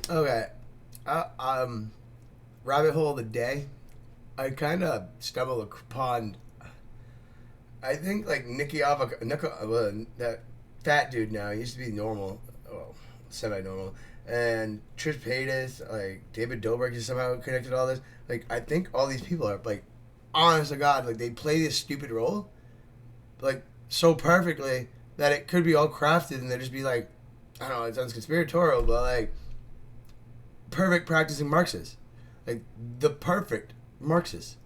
Okay. Rabbit hole of the day. I kind of stumbled upon. I think like that fat dude now. He used to be normal, well, semi-normal, and Trish Paytas, like David Dobrik is somehow connected to all this. Like I think all these people are like, honest to God, like they play this stupid role, like so perfectly that it could be all crafted and they just be like, I don't know, it sounds conspiratorial, but like perfect practicing Marxists, like the perfect Marxists.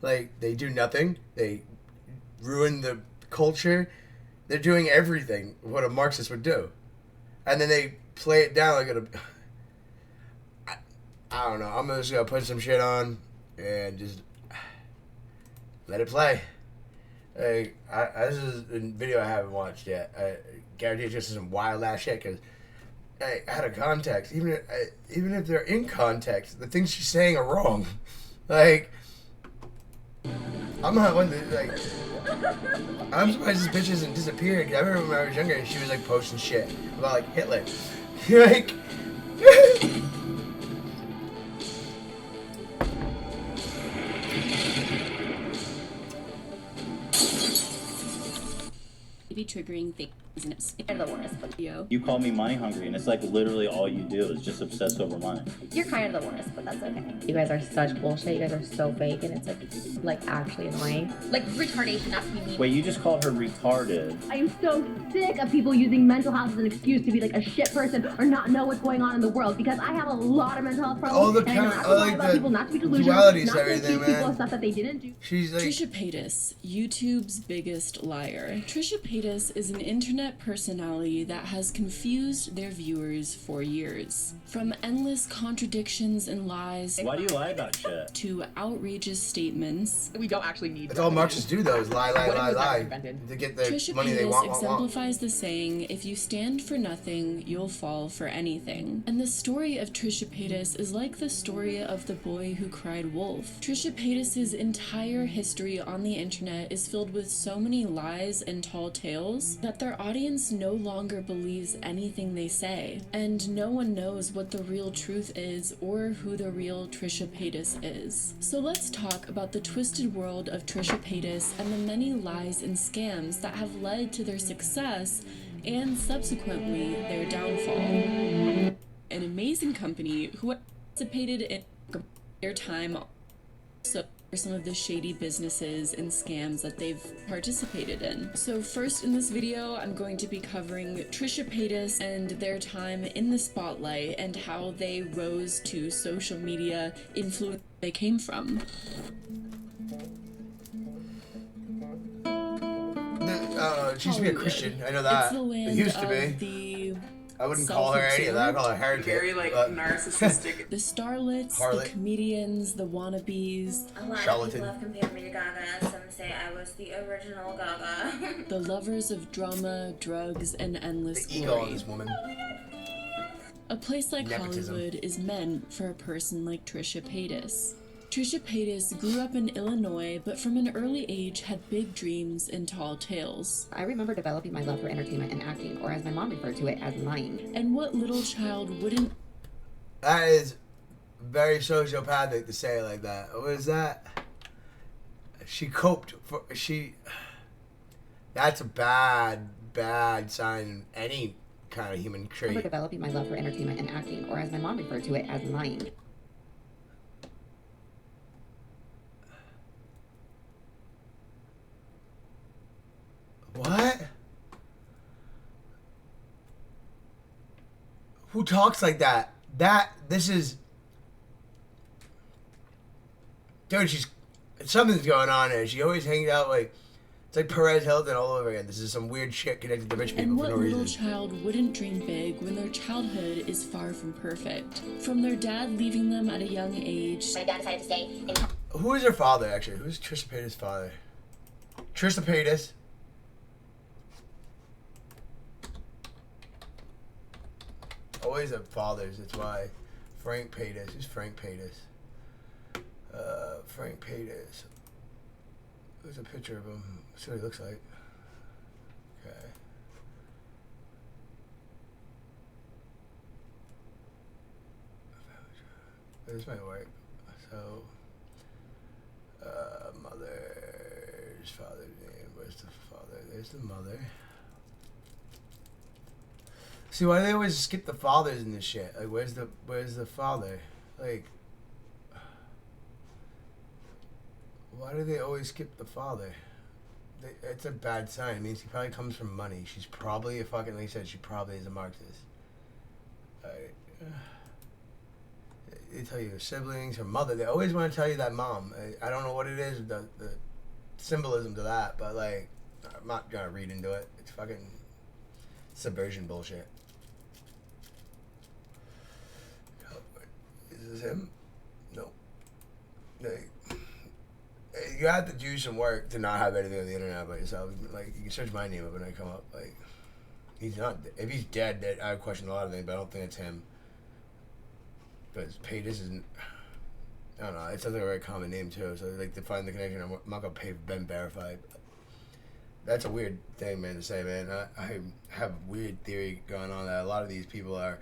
Like they do nothing. They ruin the culture. They're doing everything what a Marxist would do, and then they play it down like I don't know. I'm just gonna put some shit on and just let it play. Like this is a video I haven't watched yet. I guarantee it's just some wild ass shit because out of context, even if they're in context, the things she's saying are wrong. Like I'm not one to like. I'm surprised this bitch hasn't disappeared. 'Cause I remember when I was younger, she was like posting shit about like Hitler. Like, be triggering things and it's the worst but you call me money hungry and it's like literally all you do is just obsess over money. You're kind of the worst, but that's okay. You guys are such bullshit. You guys are so fake, and it's like actually annoying. Like retardation. That's what you mean. Wait, you just called her retarded. I am so sick of people using mental health as an excuse to be like a shit person or not know what's going on in the world. Because I have a lot of mental health problems. all the and I know kind, not I to lie like about the people, not to be delusional, dualities, not to everything, accuse people of man. stuff that they didn't do. She's like, Trisha Paytas, YouTube's biggest liar. Trisha Paytas is an internet personality that has confused their viewers for years. From endless contradictions and lies Why do you lie about shit? to outrageous statements, We don't actually need. that's all Marxists do though is lie, What was never lie invented? to get the Trisha money they Paytas want. exemplifies the saying, if you stand for nothing, you'll fall for anything. And the story of Trisha Paytas is like the story of the boy who cried wolf. Trisha Paytas' entire history on the internet is filled with so many lies and tall tales that their audience no longer believes anything they say. And no one knows what the real truth is or who the real Trisha Paytas is. So let's talk about the twisted world of Trisha Paytas and the many lies and scams that have led to their success and subsequently their downfall. An amazing company who participated in their time also for some of the shady businesses and scams that they've participated in. So first in this video, I'm going to be covering Trisha Paytas and their time in the spotlight and how they rose to social media influence they came from. She used to be a Christian. I know that. It's the land It used to of be. the I wouldn't call her any of that. I call her heretic. Very like but- narcissistic. the starlets, Harlot. the comedians, the wannabes, A lot Charlatan. of people have compared me to Gaga. Some say I was the original Gaga. the lovers of drama, drugs, and endless the ego on glory. this woman. A place like Nepotism. Hollywood is meant for a person like Trisha Paytas. Trisha Paytas grew up in Illinois, but from an early age had big dreams and tall tales. I remember developing my love for entertainment and acting, or as my mom referred to it, as lying. And what little child wouldn't That is very sociopathic to say it like that. What is that? She coped for she. That's a bad sign in any kind of human I remember trait. developing my love for entertainment and acting, or as my mom referred to it, as lying. What? Who talks like that? This is. Dude, something's going on there. She always hangs out like. It's like Perez Hilton all over again. This is some weird shit connected to rich people And for what no little reason. child wouldn't dream big when their childhood is far from perfect? From their dad leaving them at a young age, My dad decided to stay in Who is her father, actually? Who's Trisha Paytas' father? Trisha Paytas. Always have fathers, that's why. Frank Paytas. Who's Frank Paytas? Frank Paytas. There's a picture of him. Let's see what he looks like. Okay. This might work. So, mother's father's name. Where's the father? There's the mother. See, why do they always skip the fathers in this shit? Like, where's the father? Like, why do they always skip the father? It's a bad sign. It means he probably comes from money. She's probably a fucking, like you said, she probably is a Marxist. They tell you her siblings, her mother. They always want to tell you that mom. I don't know what it is, the symbolism to that, but like, I'm not gonna read into it. It's fucking subversion bullshit. Is this him? No. You have to do some work to not have anything on the internet about yourself. Like, you can search my name up and I come up. Like, he's not. If he's dead, I question a lot of things, but I don't think it's him. But Paytas isn't. I don't know. It sounds like a very common name too. So like to find the connection, I'm not gonna pay Ben Verified. That's a weird thing, man, to say, man. I have a weird theory going on that a lot of these people are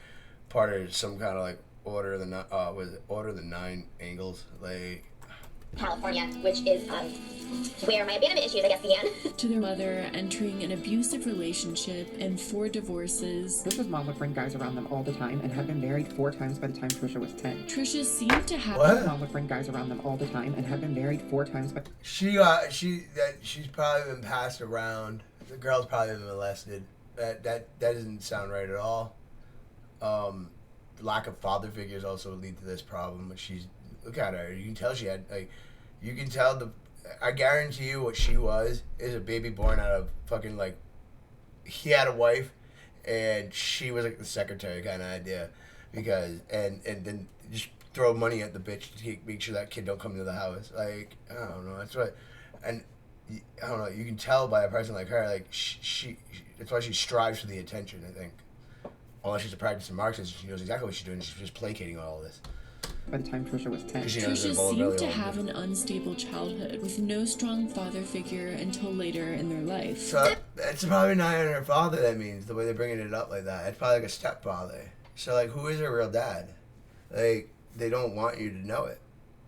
part of some kind of like Order of the Nine Angles, like. California, which is where my abandonment issues, I guess, began. To their mother entering an abusive relationship and 4 divorces. Trisha's mom would bring guys around them all the time and had been married 4 times by the time Trisha was 10. Trisha seemed to have. Her mom would bring guys around them all the time and had been married 4 times by. She's probably been passed around. The girl's probably been molested. That doesn't sound right at all. Lack of father figures also lead to this problem. But look at her. You can tell she had I guarantee you what she was is a baby born out of fucking like. He had a wife, and she was like the secretary kind of idea, because and then just throw money at the bitch to make sure that kid don't come to the house. Like, I don't know. That's what, and I don't know. You can tell by a person like her, like she that's why she strives for the attention. I think, unless she's a practicing Marxist, she knows exactly what she's doing. She's just placating all of this. By the time Trisha was 10. Trisha seemed to have an unstable childhood with no strong father figure until later in their life. So it's probably not even her father. That means the way they're bringing it up like that. It's probably like a stepfather. So like, who is her real dad? Like, they don't want you to know it.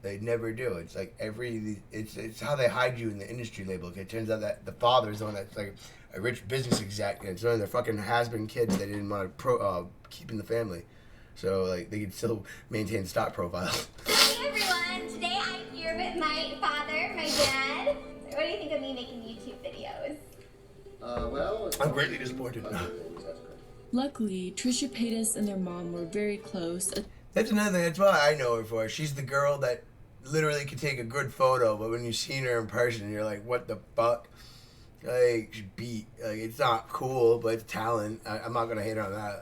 They never do. It's like it's how they hide you in the industry label. Okay, it turns out that the father is the one that's like a rich business exec, and it's one of their fucking has-been kids they didn't want to keep in the family. So, like, they can still maintain stock profiles. Hey, everyone. Today I'm here with my father, my dad. What do you think of me making YouTube videos? Well... I'm greatly disappointed. Luckily, Trisha Paytas and their mom were very close. That's another thing. That's what I know her for. She's the girl that literally can take a good photo, but when you've seen her in person, you're like, what the fuck? Like, she's beat. Like, it's not cool, but it's talent. I'm not gonna hate her on that.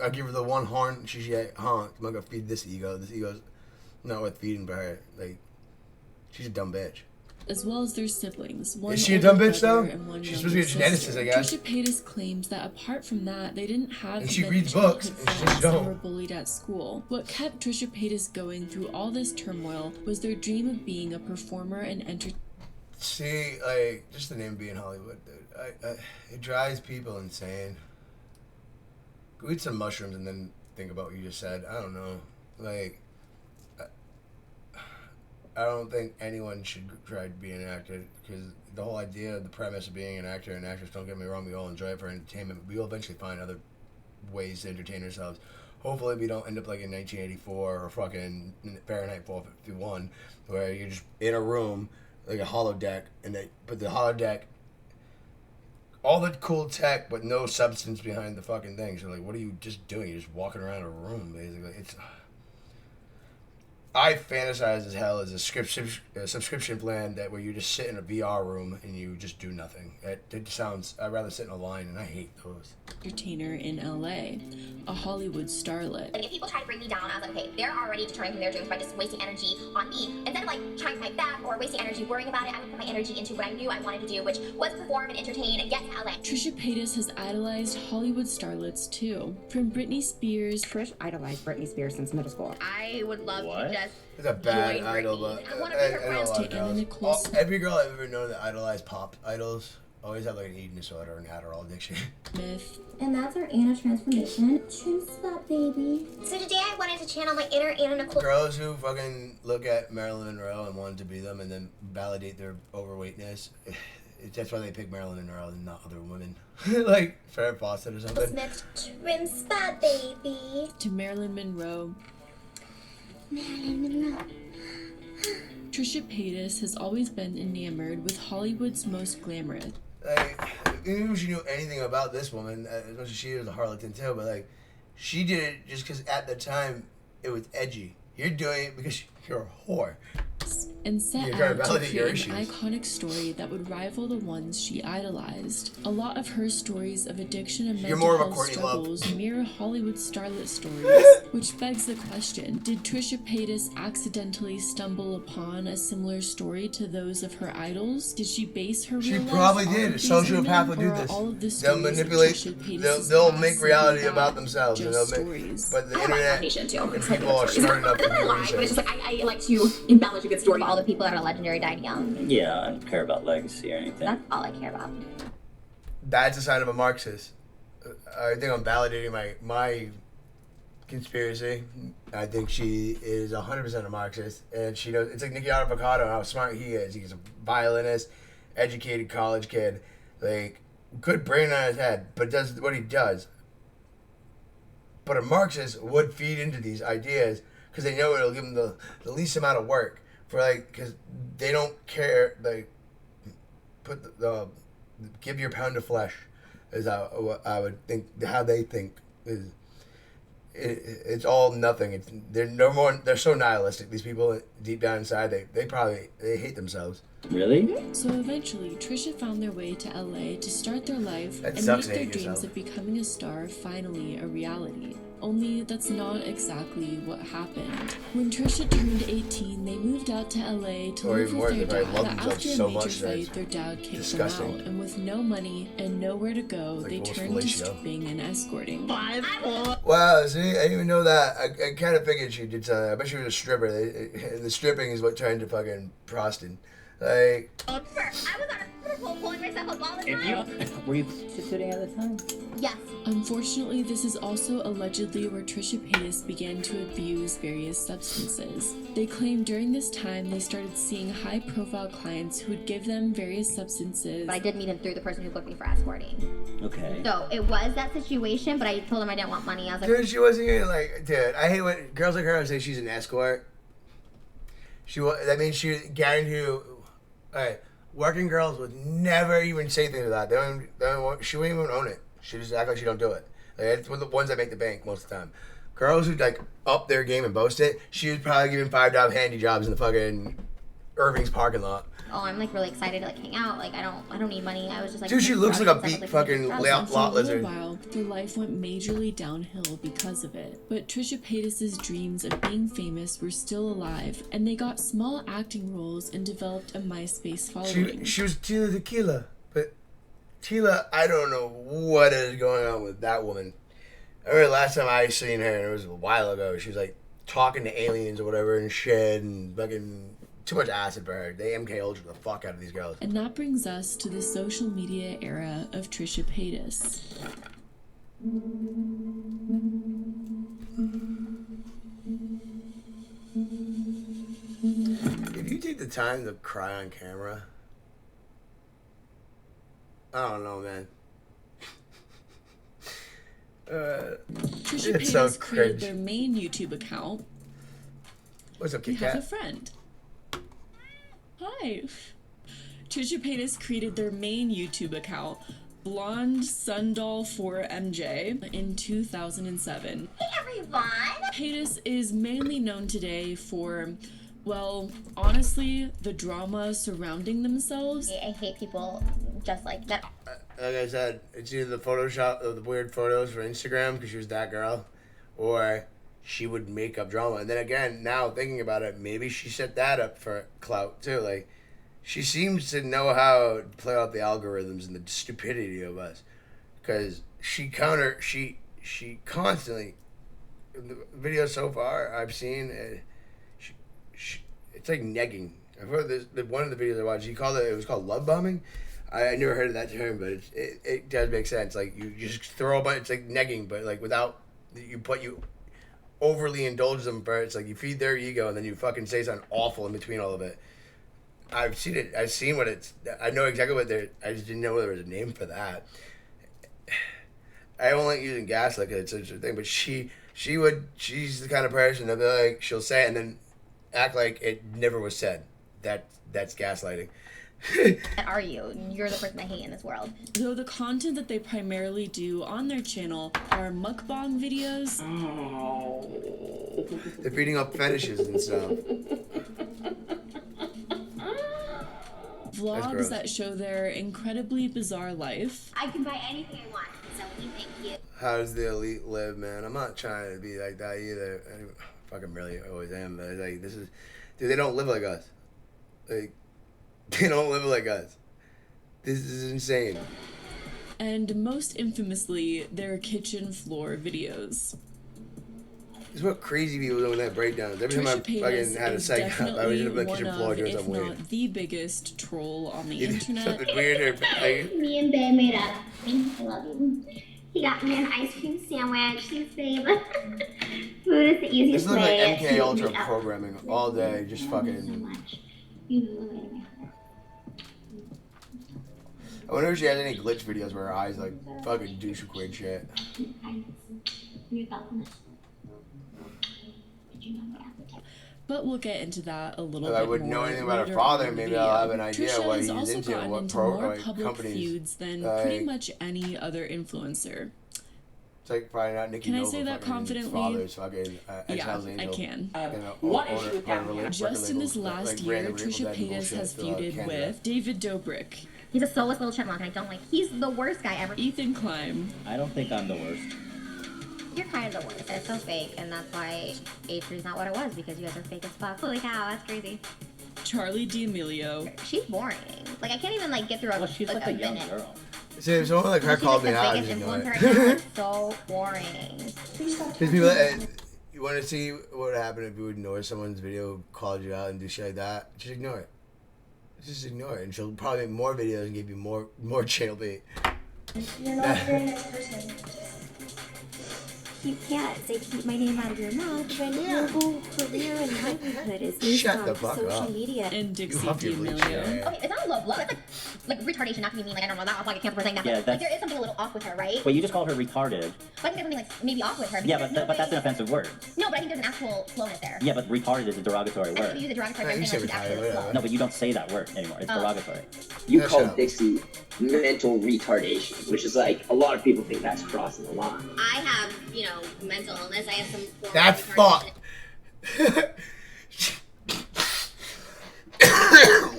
I'll give her the one horn she honked. I'm not gonna feed this ego. This ego's not worth feeding by her. Like, she's a dumb bitch. As well as their siblings. One Is she a dumb bitch though? She's supposed to be a geneticist, I guess. Trisha Paytas claims that apart from that, they didn't have and she many reads books, and childhood she friends and don't. were bullied at school. What kept Trisha Paytas going through all this turmoil was their dream of being a performer and entertainer. See, like, just the name being Hollywood, dude. It drives people insane. Go eat some mushrooms and then think about what you just said. I don't know. Like, I don't think anyone should try to be an actor, because the whole idea, the premise of being an actor and actress, don't get me wrong, we all enjoy it for entertainment, but we will eventually find other ways to entertain ourselves. Hopefully we don't end up like in 1984 or fucking Fahrenheit 451, where you're just in a room, like a holodeck, and they put the holodeck, all the cool tech, but no substance behind the fucking thing. So like, what are you just doing? You're just walking around a room, basically. I fantasize as hell as a subscription plan where you just sit in a VR room and you just do nothing. It sounds. I'd rather sit in a line, and I hate those. Entertainer in LA, a Hollywood starlet. Like, if people try to bring me down, I was like, okay, they're already deterring their dreams by just wasting energy on me. Instead of like trying to fight back or wasting energy worrying about it, I would put my energy into what I knew I wanted to do, which was perform and entertain and get to LA. Trisha Paytas has idolized Hollywood starlets too, from Britney Spears. Trish idolized Britney Spears since middle school. I would love to just It's a bad join idol, Britney. but I want to be her I know a friends. lot of To Anna girls. Nicole Every girl I've ever known that idolized pop idols always have like an eating disorder or an Adderall addiction. Smith. And that's our Anna transformation. Chin spot, baby. So today I wanted to to channel my inner Anna Nicole. Girls who fucking look at Marilyn Monroe and want to be them and then validate their overweightness. That's why they pick Marilyn Monroe and not other women. Like Farrah Fawcett or something. Smith trim spot, baby. To Marilyn Monroe. Marilyn Monroe. Trisha Paytas has always been enamored with Hollywood's most glamorous. Like, even if she knew anything about this woman, as much as she was a harlot too, but like, she did it just because at the time it was edgy. You're doing it because you're a whore. And set You're trying out to to validate your create an issues. iconic story that would rival the ones she idolized. A lot of her stories of addiction and You're mental more of a health Courtney Love. struggles mirror Hollywood starlet stories, which begs the question, did Trisha Paytas accidentally stumble upon a similar story to those of her idols? Did she base her She real life probably on did. A these sociopath women, will do or are this. all of the They'll stories of manipulate. Trisha Paytas' They'll past make reality simply about that, themselves. And just they'll make, stories. but the I have a lot of internet foundation too. and people are smart enough to I do lie, but it's just research. like I like to embellish a good story. All the people that are legendary died young. Yeah, I don't care about legacy or anything. That's all I care about. That's a sign of a Marxist. I think I'm validating my conspiracy. I think she is 100% a Marxist, and she knows. It's like Nicky Avocado, how smart he is. He's a violinist, educated college kid, like good brain on his head, but does what he does. But a Marxist would feed into these ideas because they know it'll give them the least amount of work for because they don't care. Like put the give your pound of flesh is how I would think how they think is. It's all nothing. They're no more. They're so nihilistic. These people deep down inside, they probably hate themselves. Really? So eventually, Trisha found their way to LA to start their life That and sucks make their hating dreams yourself. of becoming a star finally a reality. Only that's not exactly what happened. When Trisha turned 18, they moved out to LA to Or live even with worse, their they probably dad. love But themselves after a so major much that fight, it's their dad kicked disgusting. them out, and with no money and nowhere to go, Like they most turned to fellatio. stripping and escorting. Wow, see, I didn't even know that. I kind of figured she did something. I bet she was a stripper. And the stripping is what turned to fucking prosting. Like, I was on a purple pulling myself up all the time. Were you prostituting at the time? Yes. Unfortunately, this is also allegedly where Trisha Paytas began to abuse various substances. They claim during this time they started seeing high-profile clients who would give them various substances. But I did meet him through the person who booked me for escorting. Okay. So it was that situation, but I told him I didn't want money. I was like, dude, she wasn't even like, dude, I hate when girls like her say she's an escort. That means she guaranteed. Alright, working girls would never even say things like that. She wouldn't even own it. She just act like she don't do it. Like, it's one of the ones that make the bank most of the time. Girls who like up their game and boast it, she was probably giving $5 handy jobs in the fucking Irving's parking lot. oh, I'm like really excited to like hang out. Like I don't need money. I was just like, Dude, she looks like a beat fucking And lot for a little lizard. while, their life went majorly downhill because of it. But Trisha Paytas' dreams of being famous were still alive, and they got small acting roles and developed a MySpace following. She was Tila Tequila, but Tila, I don't know what is going on with that woman. I remember last time I seen her, and it was a while ago. She was like talking to aliens or whatever and shit, and fucking too much acid for her. They MK Ultra the fuck out of these girls. And that brings us to the social media era of Trisha Paytas. If you take the time to cry on camera, I don't know, man. Trisha It's so Paytas created cringe. their main YouTube account. What's up, We Kit have a Kat? friend. Hi. Trisha Paytas created their main YouTube account, Blonde Sundoll 4MJ, in 2007. Hey everyone. Paytas is mainly known today for, well, honestly, the drama surrounding themselves. I hate people just like that. Like I said, it's either the Photoshop of the weird photos for Instagram because she was that girl, or she would make up drama. And then again, now thinking about it, maybe she set that up for clout too. Like, she seems to know how to play out the algorithms and the stupidity of us, because she constantly, in the videos so far I've seen, it's like negging. I've heard this. One of the videos I watched, it was called love bombing. I never heard of that term, but it does make sense. Like, you just throw a bunch, it's like negging, but like without, you overly indulge them for it's like you feed their ego and then you fucking say something awful in between all of it. I've seen it. I've seen what it's. I know exactly what they're. I just didn't know there was a name for that. I don't like using gaslight because it's such a thing, but she's the kind of person that like she'll say it and then act like it never was said. That's gaslighting. That are you? You're the person I hate in this world. Though the content that they primarily do on their channel are mukbang videos, They're beating up fetishes and stuff. vlogs gross. that show their incredibly bizarre life, I can buy anything I want. So thank you. How does the elite live, man? I'm not trying to be like that either. I fucking really always am, but like this is, dude. They don't live like us. Like, they don't live like us. This is insane. and most infamously, their kitchen floor videos. This is what crazy people do with that breakdowns. Every time I Trisha fucking Paytas had a is psych up, I was definitely in the one kitchen floor of, doing if something weird. not the biggest troll on the Either internet. something weird or like, Me and Babe made up. I love you. He got me an ice cream sandwich. Thanks, Babe. Food is the this easiest looks like way MK to Ultra meet up. programming all day, just So fucking. much. You know the way to make I wonder if she has any glitch videos where her eyes like fucking do some weird shit. Your thoughtfulness. Did you know that? But we'll get into that a little If bit I wouldn't know more anything about her later father, on in the maybe I'll have an video. idea Trisha what has he's also into and gotten what into more like, public companies. feuds than like- pretty much any other influencer. It's like finding out Nicki Can I Nova say that fucking confidently? father's fucking Yeah, ex-Hell's I Angel. can. What issue with that? Just in this last year, Trisha Paytas has feuded with David Dobrik, He's a soulless little chipmunk, and I don't like. He's the worst guy ever. Ethan Klein, I don't think I'm the worst. You're kind of the worst. It's so fake, and that's why H3's not what it was, because you guys are fake as fuck. Holy cow, that's crazy. Charlie D'Amelio, She's boring. Like, I can't even, like, get through a, Well, she's like a young minute. girl. See, if someone like her She's called like me the out, I biggest just ignore influencer right now. it. It's so boring. Because people, you want to see what would happen if you would ignore someone's video, called you out, and do shit like that? Just ignore it. Just ignore it, and she'll probably make more videos and give you more channel bait. You're not a very nice person. You can't say keep my name out of your mouth when your whole career and livelihood is based Shut on the fuck social up. media. and Dixie You obviously D'Amelio. should. Okay, it's not a low blow. It's like retardation, not to be mean. Like, I don't know, not like I can't for saying that. Yeah, but like, there is something a little off with her, right? Well, you just called her retarded. But I think there's something like maybe off with her. Yeah, because but there's that's an no way- offensive word. No, but I think there's an actual slowness there. Yeah, but retarded is a derogatory I think word. you use a derogatory Yeah, you term, say like she's actually retarded, slow. No, but you don't say that word anymore. It's Oh. derogatory. You Yeah, call shut up. Dixie mental retardation, which is like a lot of people think that's crossing the line. I have, mental illness. I have some form That's of fucked. retardation.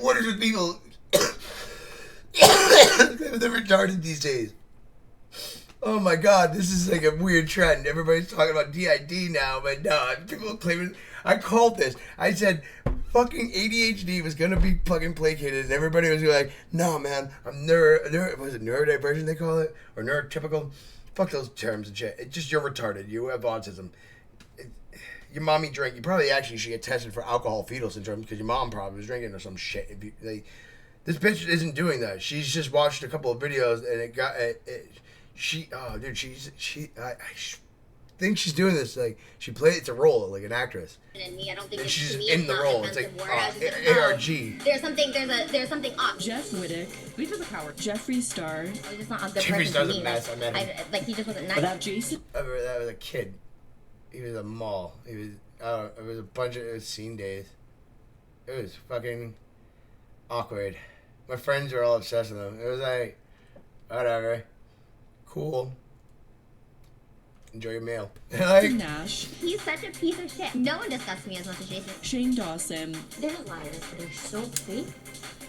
What is with people? They're retarded these days. Oh my god, this is like a weird trend. Everybody's talking about DID now, but no, people claiming. I called this. I said fucking ADHD was gonna be fucking placated, and everybody was like, "No, man, I'm was it neurodivergent they call it, or neurotypical? Fuck those terms and shit. It's just you're retarded. You have autism. Your mommy drank. You probably actually should get tested for alcohol fetal syndrome because your mom probably was drinking or some shit. If you, this bitch isn't doing that. She's just watched a couple of videos and it got she. Oh, dude, I think she's doing this like she played. It's a role like an actress. And me, I don't think And it's she's to me, in it's the not role. an It's like offensive word. I was just like, ARG. There's something off. Jeff Wittick, He's just a coward. Jeffree Star, I was just not a good Jeffree person Star's to a me. mess. I met him. Like he just wasn't nice. But that Jason I remember that was a kid. He was a mall. He was. It was a bunch of it was scene days. It was fucking awkward. My friends were all obsessed with him. It was like, whatever, cool. Enjoy your meal. Like, Nash, He's such a piece of shit. No one disgusts me as much as Jason. Shane Dawson, They're liars, but they're so fake.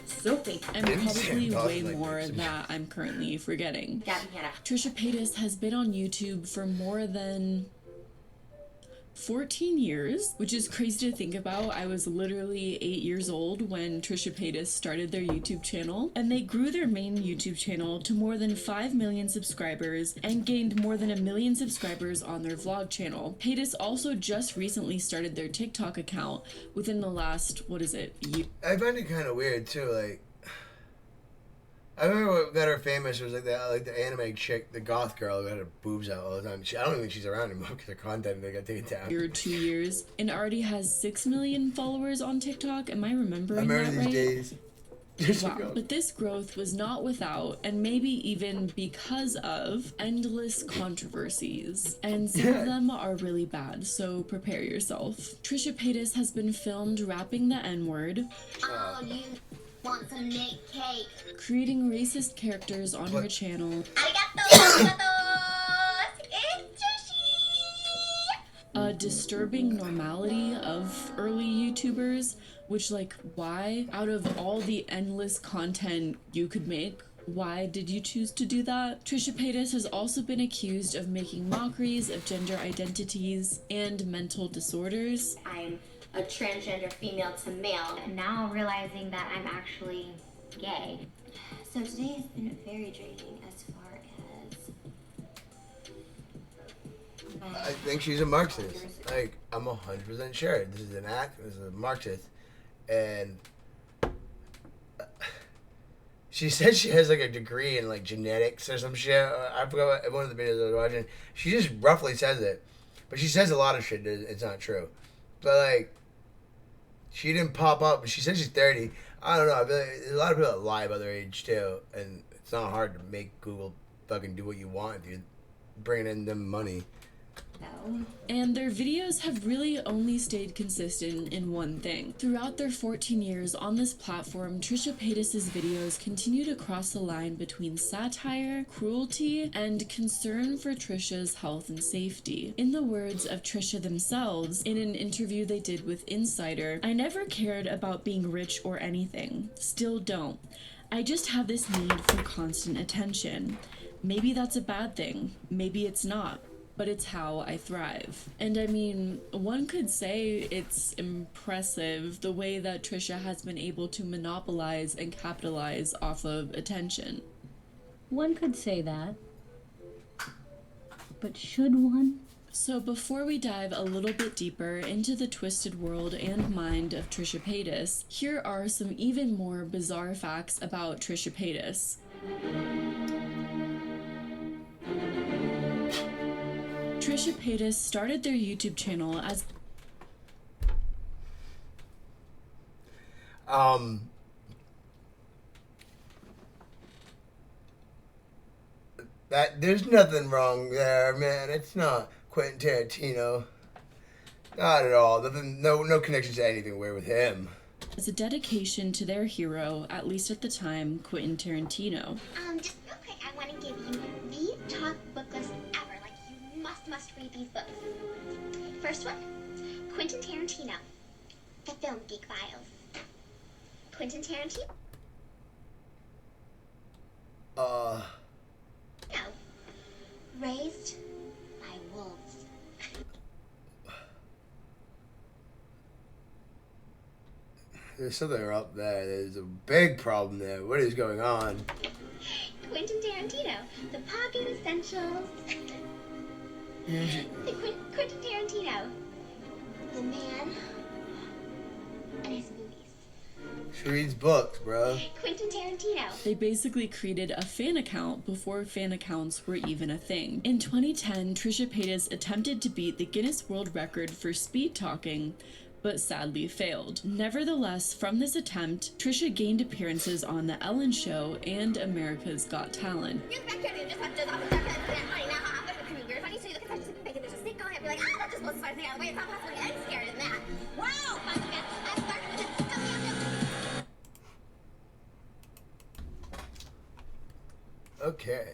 So fake. and Didn't probably Shane Dawson way like more this? that I'm currently forgetting. Gabby Hanna. Trisha Paytas has been on YouTube for more than 14 years, which is crazy to think about. I was literally 8 years old when Trisha Paytas started their YouTube channel, and they grew their main YouTube channel to more than 5 million subscribers and gained more than 1 million subscribers on their vlog channel. Paytas also just recently started their TikTok account within the last, year. I find it kind of weird too. Like, I remember what got her famous was like the anime chick, the goth girl who had her boobs out all the time. I don't even think she's around anymore because her content they got taken down. Or 2 years and already has 6 million followers on TikTok. Am I remembering remember that these right? days. Wow. But this growth was not without, and maybe even because of, endless controversies. And some of them are really bad, so prepare yourself. Trisha Paytas has been filmed rapping the N-word, Oh, you want some Nick cake? creating racist characters on her channel, Arigato! It's Joshi! a disturbing normality of early YouTubers, which, like, why? Out of all the endless content you could make, why did you choose to do that? Trisha Paytas has also been accused of making mockeries of gender identities and mental disorders. I'm a transgender female to male. Now realizing that I'm actually gay. So today has been very draining as far as... I think she's a Marxist. Like, I'm 100% sure. This is an act. This is a Marxist. And she said she has like a degree in like genetics or some shit. I forgot what, one of the videos I was watching. She just roughly says it. But she says a lot of shit that it's not true. But like, she didn't pop up. But she said she's 30. I don't know. I feel like there's a lot of people that lie about their age too. And it's not hard to make Google fucking do what you want if you're bringing in them money. And their videos have really only stayed consistent in one thing. Throughout their 14 years on this platform, Trisha Paytas' videos continue to cross the line between satire, cruelty, and concern for Trisha's health and safety. In the words of Trisha themselves, in an interview they did with Insider, "I never cared about being rich or anything. Still don't. I just have this need for constant attention. Maybe that's a bad thing. Maybe it's not. But it's how I thrive." And I mean, one could say it's impressive the way that Trisha has been able to monopolize and capitalize off of attention. One could say that. But should one? So before we dive a little bit deeper into the twisted world and mind of Trisha Paytas, here are some even more bizarre facts about Trisha Paytas. Trisha Paytas started their YouTube channel as that there's nothing wrong there, man. It's not Quentin Tarantino. Not at all. Nothing, no connection to anything weird with him. As a dedication to their hero, at least at the time, Quentin Tarantino. Just real quick, I want to give you the top book list ever. Like, you must read these books. First one, Quentin Tarantino, The Film Geek Files. Quentin Tarantino. No. Raised by Wolves. There's something up there. There's a big problem there. What is going on? Quentin Tarantino, The Pocket Essentials. Quentin Tarantino, The Man and His Movies. She reads books, bro. Quentin Tarantino. They basically created a fan account before fan accounts were even a thing. In 2010, Trisha Paytas attempted to beat the Guinness World Record for speed talking, but sadly failed. Nevertheless, from this attempt, Trisha gained appearances on The Ellen Show and America's Got Talent. Okay.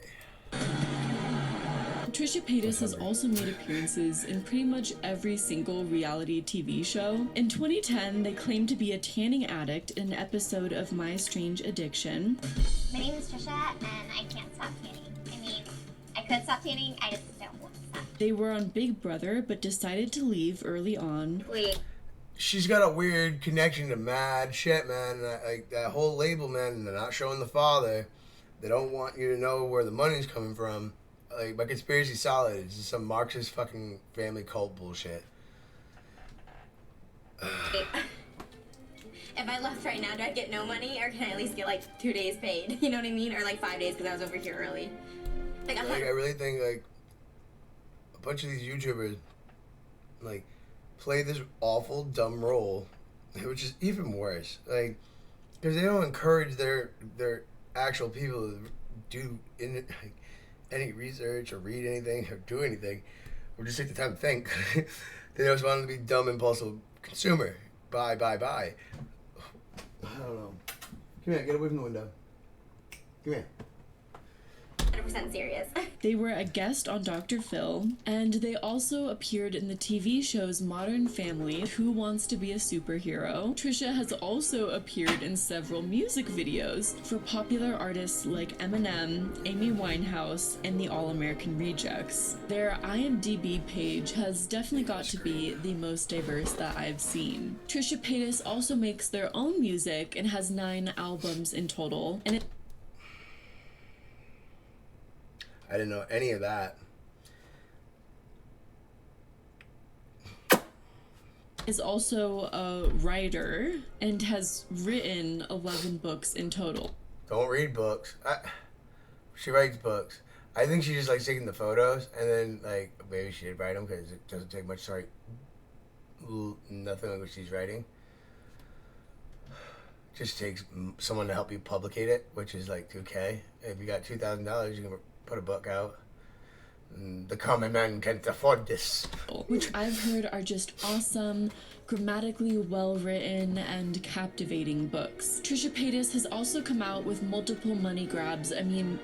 Trisha Paytas has also made appearances in pretty much every single reality TV show. In 2010, they claimed to be a tanning addict in an episode of My Strange Addiction. My name is Trisha, and I can't stop tanning. I mean, I could stop tanning, I just don't want to stop. They were on Big Brother, but decided to leave early on. Wait. She's got a weird connection to mad shit, man. Like that whole label, man. They're not showing the father. They don't want you to know where the money's coming from. Like, my conspiracy's solid. It's just some Marxist fucking family cult bullshit. It if I left right now, do I get no money, or can I at least get like 2 days paid? You know what I mean? Or like 5 days because I was over here early. Like, I really think like a bunch of these YouTubers like play this awful dumb role, which is even worse. Like, because they don't encourage their actual people to do any research or read anything or do anything, or just take the time to think. They just want them to be dumb, impulsive consumer. Buy. I don't know. Come here, get away from the window. Come here. 100% serious. They were a guest on Dr. Phil, and they also appeared in the TV shows Modern Family, Who Wants to Be a Superhero. Trisha has also appeared in several music videos for popular artists like Eminem, Amy Winehouse, and the All-American Rejects. Their IMDb page has definitely got to be the most diverse that I've seen. Trisha Paytas also makes their own music and has 9 albums in total, and I didn't know any of that. Is also a writer and has written 11 books in total. Don't read books. She writes books. I think she just likes taking the photos, and then like maybe she did write them because it doesn't take much to write nothing like what she's writing. Just takes someone to help you publicate it, which is like $2,000. If you got $2,000, you can put a book out. The common man can't afford this. Which I've heard are just awesome, grammatically well written, and captivating books. Trisha Paytas has also come out with multiple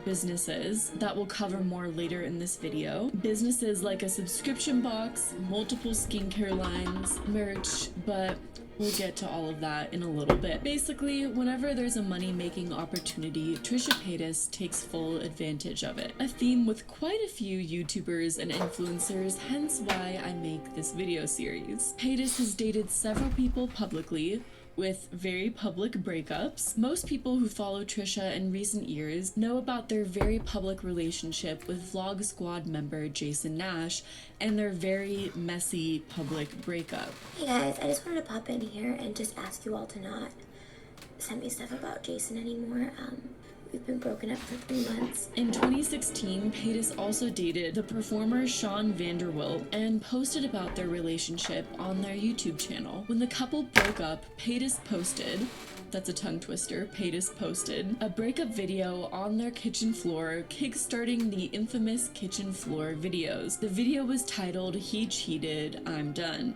businesses that we'll cover more later in this video. Businesses like a subscription box, multiple skincare lines, merch, but we'll get to all of that in a little bit. Basically, whenever there's a money-making opportunity, Trisha Paytas takes full advantage of it. A theme with quite a few YouTubers and influencers, hence why I make this video series. Paytas has dated several people publicly, with very public breakups. Most people who follow Trisha in recent years know about their very public relationship with Vlog Squad member Jason Nash and their very messy public breakup. Hey guys, I just wanted to pop in here and just ask you all to not send me stuff about Jason anymore. We've been broken up for 3 months. In 2016, Paytas also dated the performer Sean Vanderwilt and posted about their relationship on their YouTube channel. When the couple broke up, Paytas posted, that's a tongue twister, Paytas posted a breakup video on their kitchen floor, kickstarting the infamous kitchen floor videos. The video was titled, "He Cheated, I'm Done."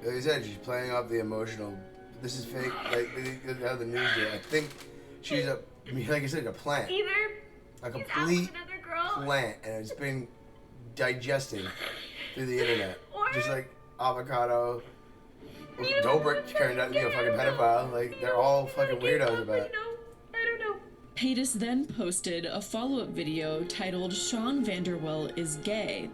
Like I said, she's playing off the emotional. This is fake. Like how the news did. I think she's like I said, a plant. A complete plant, and it's been digesting through the internet. Just like avocado. Dobrik turned out to be a fucking pedophile. Like, they're all fucking weirdos about it. I don't know. Paytas then posted a follow-up video titled "Sean Vanderwilt is Gay."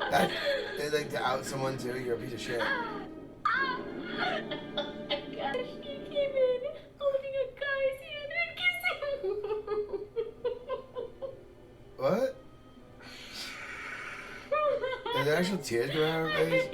They like to out someone too. You're a piece of shit. Oh my gosh, he came in holding a guy's hand and kissing him. What? There's actual tears going down her face?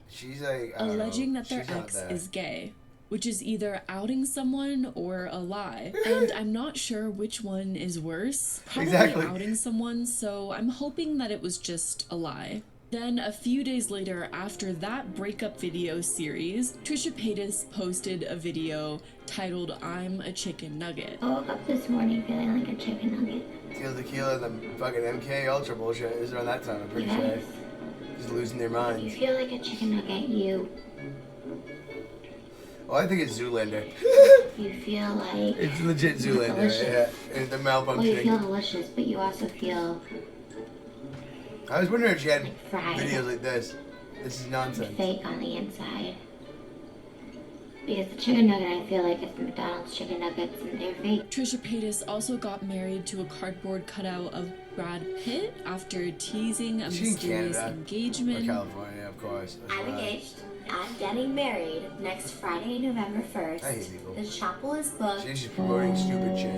She's like, alleging that their ex is gay, which is either outing someone or a lie. And I'm not sure which one is worse. Probably outing someone, so I'm hoping that it was just a lie. Then, a few days later, after that breakup video series, Trisha Paytas posted a video titled "I'm a Chicken Nugget." I woke up this morning feeling like a chicken nugget. Teal Tequila and the fucking MK Ultra bullshit is around that time, I'm pretty sure. Just losing their minds. You feel like a chicken nugget, you. Oh, I think it's Zoolander. You feel like... It's legit Zoolander, delicious. yeah. And the malfunctioning. Well, you feel delicious, but you also feel... I was wondering if she had like fried. videos like this. This is nonsense. Fake on the inside. Because the chicken nugget, I feel like it's the McDonald's chicken nuggets and they're fake. Trisha Paytas also got married to a cardboard cutout of Brad Pitt after teasing a mysterious engagement. California, of course. I'm engaged. I'm getting married next Friday, November 1st. I hate people. The chapel is booked. She's promoting stupid shit.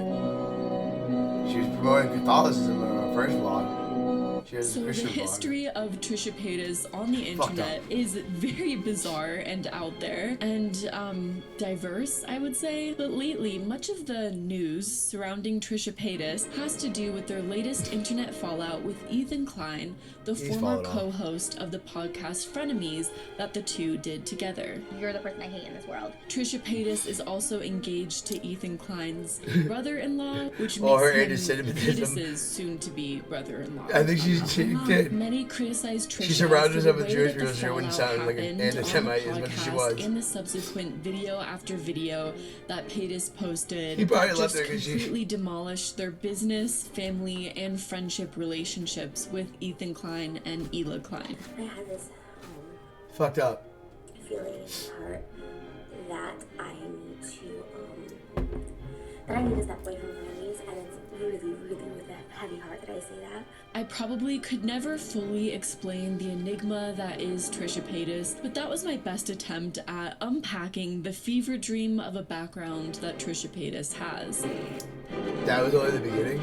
She was promoting Catholicism in her first vlog. She has a So the Christian blog. history of Trisha Paytas on the Fucked internet up. is very bizarre and out there and diverse, I would say. But lately, much of the news surrounding Trisha Paytas has to do with their latest internet fallout with Ethan Klein, the He's former fallen off. co-host of the podcast Frenemies that the two did together. You're the person I hate in this world. Trisha Paytas is also engaged to Ethan Klein's brother-in-law, which Oh, her makes him anti-Semitism. Paytas' soon-to-be brother-in-law. I think she did. Many criticized Trisha. She surrounded for herself the with way Jewish that people the so she wouldn't fallout sound like an happened on the anti-Semite as much as she podcast was. And the subsequent video after video that Paytas posted He probably that left just her 'cause she- completely demolished their business, family, and friendship relationships with Ethan Klein and Ela Klein. I have this Fucked up. feeling in my heart that I need to step away from Frenemies, and it's really, really with a heavy heart that I say that. I probably could never fully explain the enigma that is Trisha Paytas, but that was my best attempt at unpacking the fever dream of a background that Trisha Paytas has. That was only the beginning?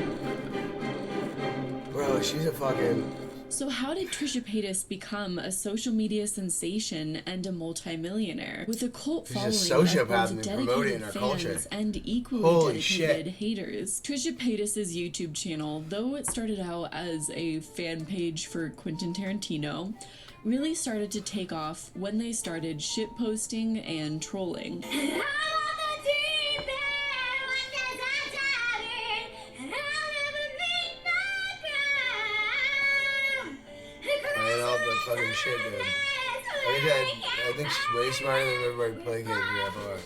Bro, she's a fucking... So how did Trisha Paytas become a social media sensation and a multimillionaire with a cult She's a following sociopath of both and promoting dedicated our fans culture. and equally Holy dedicated shit. haters? Trisha Paytas' YouTube channel, though it started out as a fan page for Quentin Tarantino, really started to take off when they started shitposting and trolling. And all the fucking shit, dude. I think she's way smarter than everybody placated her for.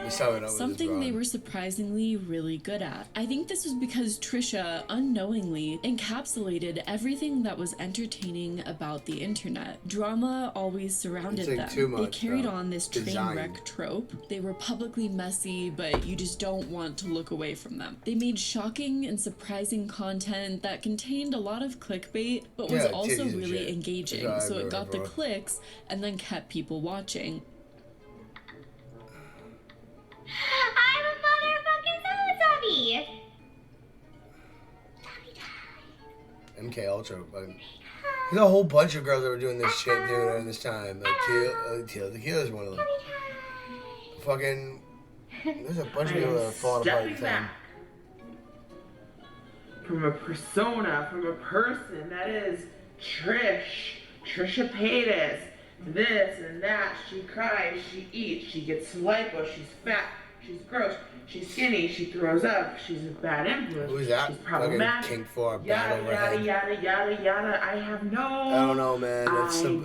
Just tell me that was Something they wrong. were surprisingly really good at. I think this was because Trisha unknowingly encapsulated everything that was entertaining about the internet. Drama always surrounded It's like them. too They much, carried though. on this train Design. wreck trope. They were publicly messy, but you just don't want to look away from them. They made shocking and surprising content that contained a lot of clickbait, but was Yeah, also titties and really shit. engaging, Yeah, I so it remember got the before. clicks and then kept people watching. I'm a motherfucking Teletubby! MK Ultra. Fucking, there's a whole bunch of girls that were doing this shit during this time. Like Tequila is one of them. Fucking, there's a bunch of people that are falling apart at the time. From a persona, from a person that is Trisha Paytas. This and that, she cries, she eats, she gets lipo, she's fat, she's gross, she's skinny, she throws up, she's a bad influence. Who's that? She's Fucking problematic. King for a Yada battle yada red. yada yada yada. I have no. I don't know, man. That's some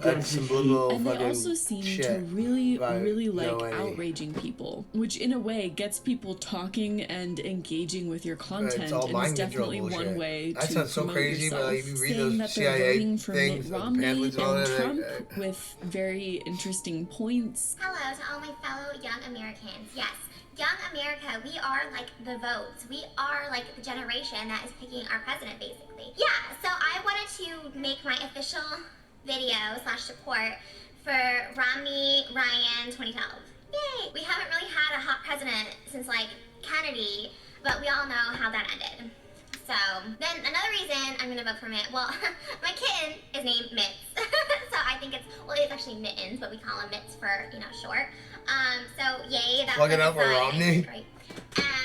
little And they fucking also seem shit. to really, Right. really No like way. outraging people, which in a way gets people talking and engaging with your content, It's all and is mind control definitely one bullshit. way That to sounds so promote crazy, yourself. but like, if you read Saying those that they're CIA voting for things, Mitt the Romney pamphlets and all and that, Trump with very interesting points. Hello to all my fellow young Americans. Yes, young America, we are like the votes. We are like the generation that is picking our president, basically. Yeah, so I wanted to make my official video / support for Romney Ryan 2012. Yay! We haven't really had a hot president since like Kennedy, but we all know how that ended. So then another reason I'm gonna vote for Mitt. Well, my kitten is named Mitts, so I think it's actually Mittens, but we call him Mitts for short. So yay, that's Plug it like up a for side, Romney. right?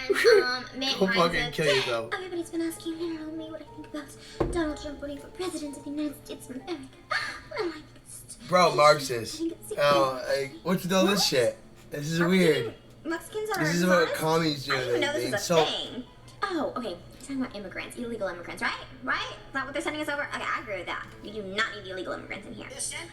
And Mitt Go rhymes fucking with kill Mitt. yourself. Everybody's been asking me around me what I think about Donald Trump running for president of the United States of America. Well, I think it's Bro, Marxist. I think it's Oh, like, what's with all this shit? This is weird. Mexicans are This is what commies do. I didn't even know They this was a insult. thing. Oh, okay. You're talking about immigrants, illegal immigrants, right? Right? Is that what they're sending us over? Okay, I agree with that. We do not need illegal immigrants in here.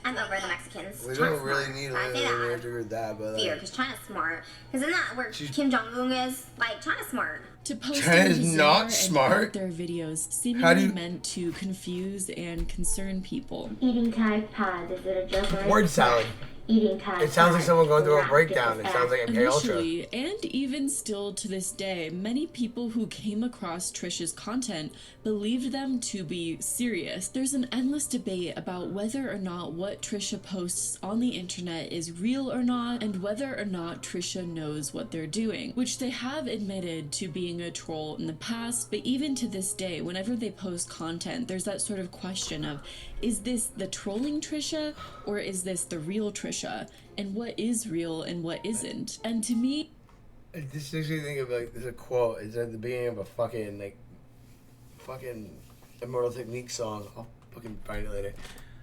I'm over the Mexicans. We China's don't really smart. need I say to that. agree with that, but Fear, like, because China's smart. Because isn't that where Kim Jong-un is? Like, China's smart. To post China's bizarre not and smart. out there videos How seemingly do you- meant to confuse and concern people. Eating Tide Pods, is it a joke or word salad. eating tag. It sounds like someone going through a breakdown. It sounds like MK Ultra. Initially, and even still to this day, many people who came across Trisha's content believed them to be serious. There's an endless debate about whether or not what Trisha posts on the internet is real or not, and whether or not Trisha knows what they're doing, which they have admitted to being a troll in the past, but even to this day, whenever they post content, there's that sort of question of, is this the trolling Trisha, or is this the real Trisha? And what is real and what isn't? And to me, this makes me think of like there's a quote. It's at the beginning of a fucking Immortal Technique song. I'll fucking find it later.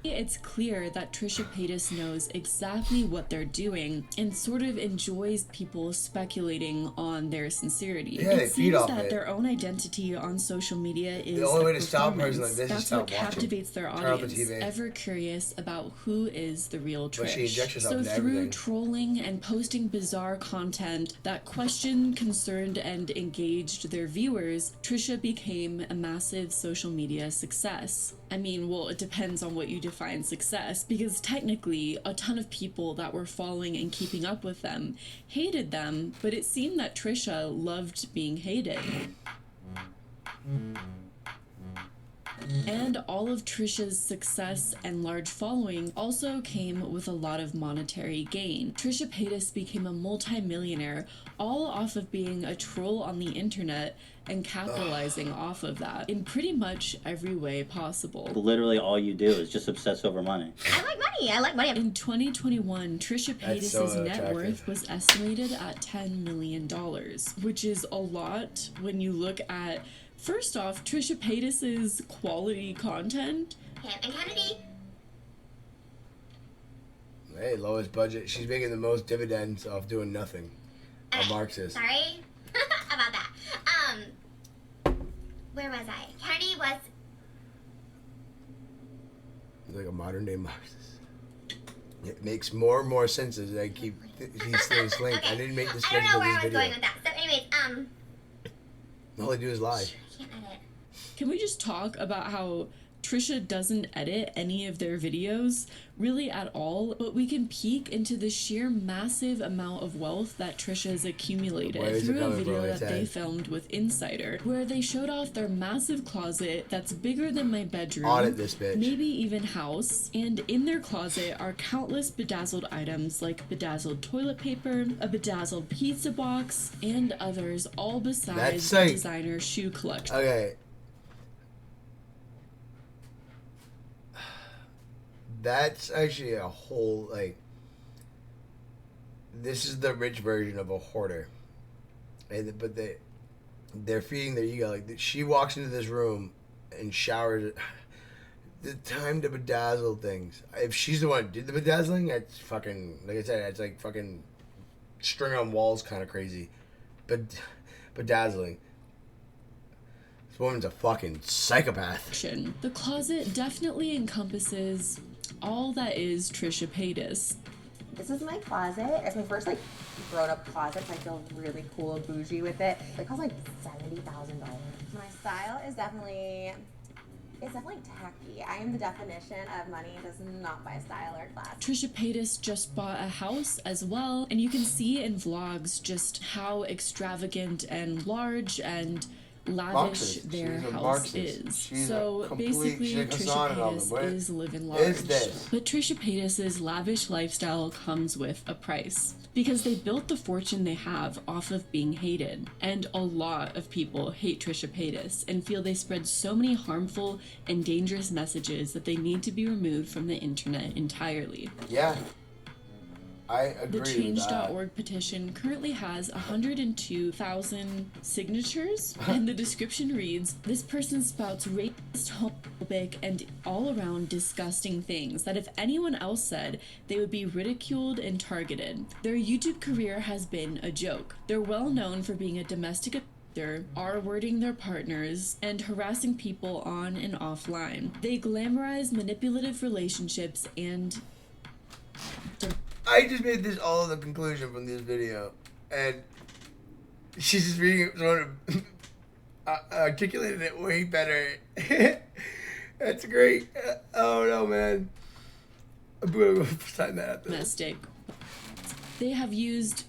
it's clear that Trisha Paytas knows exactly what they're doing and sort of enjoys people speculating on their sincerity. Yeah, they it feed seems off that it. their own identity on social media is The only way a to stop a person performance. like this is That's stop what watching. captivates their Turn off the audience, TV. ever curious about who is the real But she injects Trish. herself So into through everything. trolling and posting bizarre content that questioned, concerned, and engaged their viewers, Trisha became a massive social media success. I mean, well, it depends on what you define success, because technically, a ton of people that were following and keeping up with them hated them, but it seemed that Trisha loved being hated. And all of Trisha's success and large following also came with a lot of monetary gain. Trisha Paytas became a multi-millionaire all off of being a troll on the internet and capitalizing off of that in pretty much every way possible. Literally all you do is just obsess over money. I like money. I like money. In 2021, Trisha That's Paytas' so net attractive. worth was estimated at $10 million, which is a lot when you look at, first off, Trisha Paytas' quality content. Him and Kennedy. Hey, lowest budget. She's making the most dividends off doing nothing. A Marxist. Sorry about that. Where was I? Kennedy was. Like a modern day Marxist. It makes more and more sense as I keep these things linked. Okay. I didn't make this I don't know schedule where this I was video. going with that. So, anyways, All I do is lie. I can't edit. Can we just talk about how Trisha doesn't edit any of their videos really at all, but we can peek into the sheer massive amount of wealth that Trisha has accumulated Where is it through a coming video from? that It's they at- filmed with Insider, where they showed off their massive closet that's bigger than my bedroom, Audit this bitch. maybe even house, and in their closet are countless bedazzled items like bedazzled toilet paper, a bedazzled pizza box, and others, all besides That's the like- designer shoe collection. Okay. That's actually a whole, like, this is the rich version of a hoarder. But they're feeding their ego. Like, she walks into this room and showers. The time to bedazzle things. If she's the one who did the bedazzling, that's fucking, like I said, that's like fucking string on walls kind of crazy. But bedazzling. This woman's a fucking psychopath. The closet definitely encompasses all that is Trisha Paytas. This is my closet. It's my first like grown-up closet, so I feel really cool and bougie with it. It costs like $70,000. My style is definitely tacky. I am the definition of money does not buy style or class. Trisha Paytas just bought a house as well, and you can see in vlogs just how extravagant and large and lavish Marxist. their She's a house Marxist. is. She's So a complete basically, chick Trisha Hassan and all them. Paytas What is living is large. this? But Trisha Paytas' lavish lifestyle comes with a price, because they built the fortune they have off of being hated. And a lot of people hate Trisha Paytas and feel they spread so many harmful and dangerous messages that they need to be removed from the internet entirely. Yeah. I agree The with that. Change.org petition currently has 102,000 signatures, and the description reads, "This person spouts racist, homophobic, and all-around disgusting things that if anyone else said, they would be ridiculed and targeted. Their YouTube career has been a joke. They're well known for being a domestic abuser, R-wording their partners, and harassing people on and offline. They glamorize manipulative relationships and..." I just made this all the conclusion from this video, and she's just reading it, sort of articulated it way better. That's great. Oh no, man. I'm gonna sign that. Domestic. They have used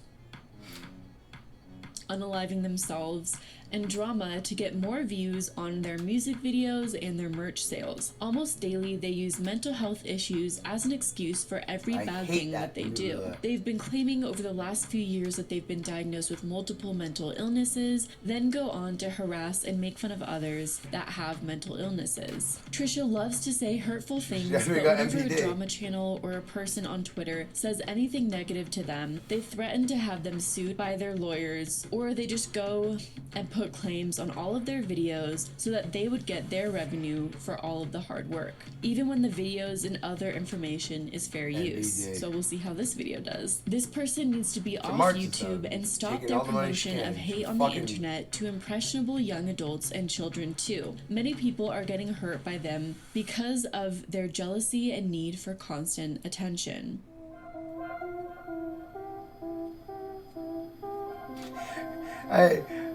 unaliving themselves and drama to get more views on their music videos and their merch sales. Almost daily, they use mental health issues as an excuse for every bad thing that they do. They've been claiming over the last few years that they've been diagnosed with multiple mental illnesses, then go on to harass and make fun of others that have mental illnesses. Trisha loves to say hurtful things, but whenever a drama channel or a person on Twitter says anything negative to them, they threaten to have them sued by their lawyers, or they just go and put claims on all of their videos so that they would get their revenue for all of the hard work, even when the videos and other information is fair use. So we'll see how this video does. This person needs to be off YouTube and stop their promotion of hate on the internet to impressionable young adults and children too. Many people are getting hurt by them because of their jealousy and need for constant attention.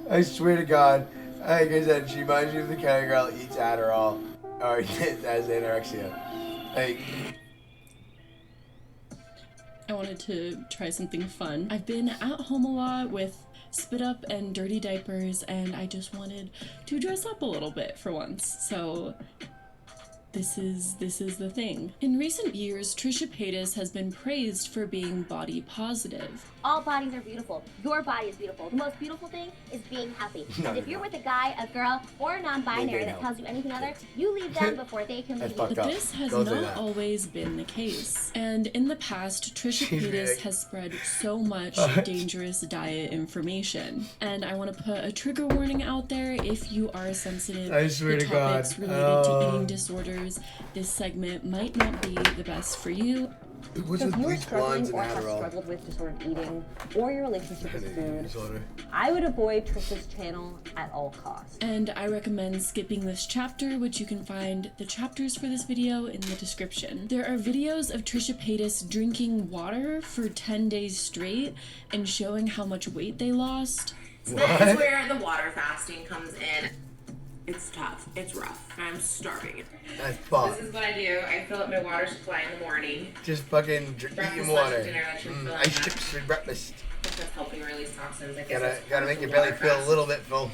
I swear to God, like I said, she reminds me of the kind of girl that eats Adderall or has anorexia. Like, I wanted to try something fun. I've been at home a lot with spit up and dirty diapers, and I just wanted to dress up a little bit for once. So this is the thing. In recent years, Trisha Paytas has been praised for being body positive. All bodies are beautiful. Your body is beautiful. The most beautiful thing is being healthy. And if you're with a guy, a girl, or a non-binary that tells you anything other, you leave them before they can leave you. But this has not always been the case. And in the past, Trisha Paytas has spread so much dangerous diet information. And I want to put a trigger warning out there if you are sensitive to topics related to eating disorders. This segment might not be the best for you. What's with bleach blondes and have Adderall? struggled with disordered eating or your relationship with food, I would avoid Trisha's channel at all costs. And I recommend skipping this chapter, which you can find the chapters for this video in the description. There are videos of Trisha Paytas drinking water for 10 days straight and showing how much weight they lost. So that is where the water fasting comes in. It's tough. It's rough. I'm starving. That's fun. This is what I do. I fill up my water supply in the morning. Just fucking eating water. Ice chips for breakfast. That's helping release toxins. I guess Gotta make your belly feel a little bit full.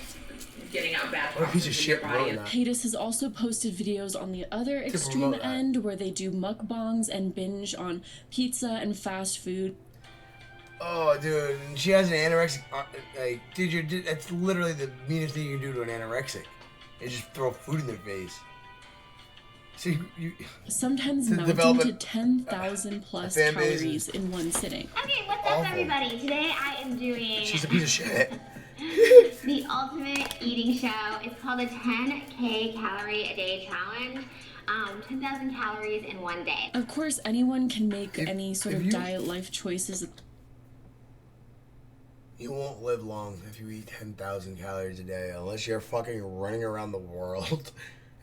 Getting out bad What a piece of shit, bro. Paytas has also posted videos on the other extreme end where they do mukbangs and binge on pizza and fast food. Oh, dude, she has an anorexic. Like, dude, that's literally the meanest thing you can do to an anorexic. Is just throw food in their face. So you sometimes mounting to 10,000 plus calories in one sitting. Okay, what's up, everybody? Today I am doing. She's a piece of shit. The ultimate eating show. It's called the 10K calorie a day challenge. 10,000 calories in one day. Of course, anyone can make any sort of diet life choices. You won't live long if you eat 10,000 calories a day unless you're fucking running around the world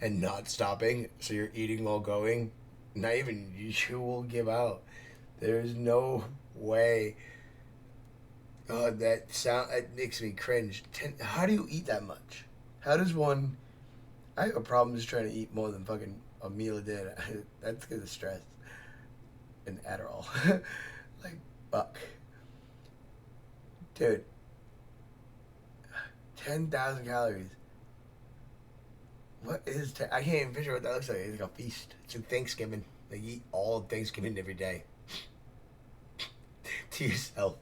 and not stopping. So you're eating while going. Not even you will give out. There's no way. Oh, that makes me cringe. How do you eat that much? How does one? I have a problem just trying to eat more than fucking a meal a day. That's because of stress and Adderall. Like, fuck. Dude, 10,000 calories. What is I can't even picture what that looks like. It's like a feast. It's like Thanksgiving. They eat all of Thanksgiving every day. To yourself.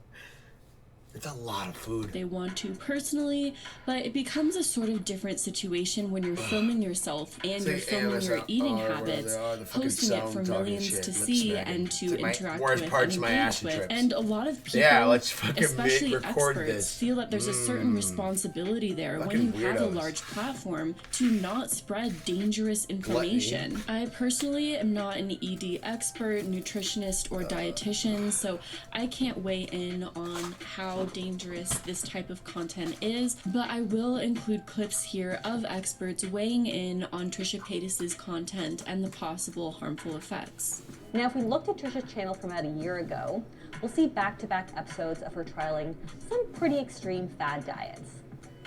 It's a lot of food. They want to personally, but it becomes a sort of different situation when you're filming yourself and you're filming your eating habits, posting it for millions to see and to interact with and engage with. And a lot of people, especially experts, feel that there's a certain responsibility there when you have a large platform to not spread dangerous information. I personally am not an ED expert, nutritionist, or dietitian, so I can't weigh in on how dangerous this type of content is, but I will include clips here of experts weighing in on Trisha Paytas' content and the possible harmful effects. Now, if we looked at Trisha's channel from about a year ago, we'll see back-to-back episodes of her trialing some pretty extreme fad diets.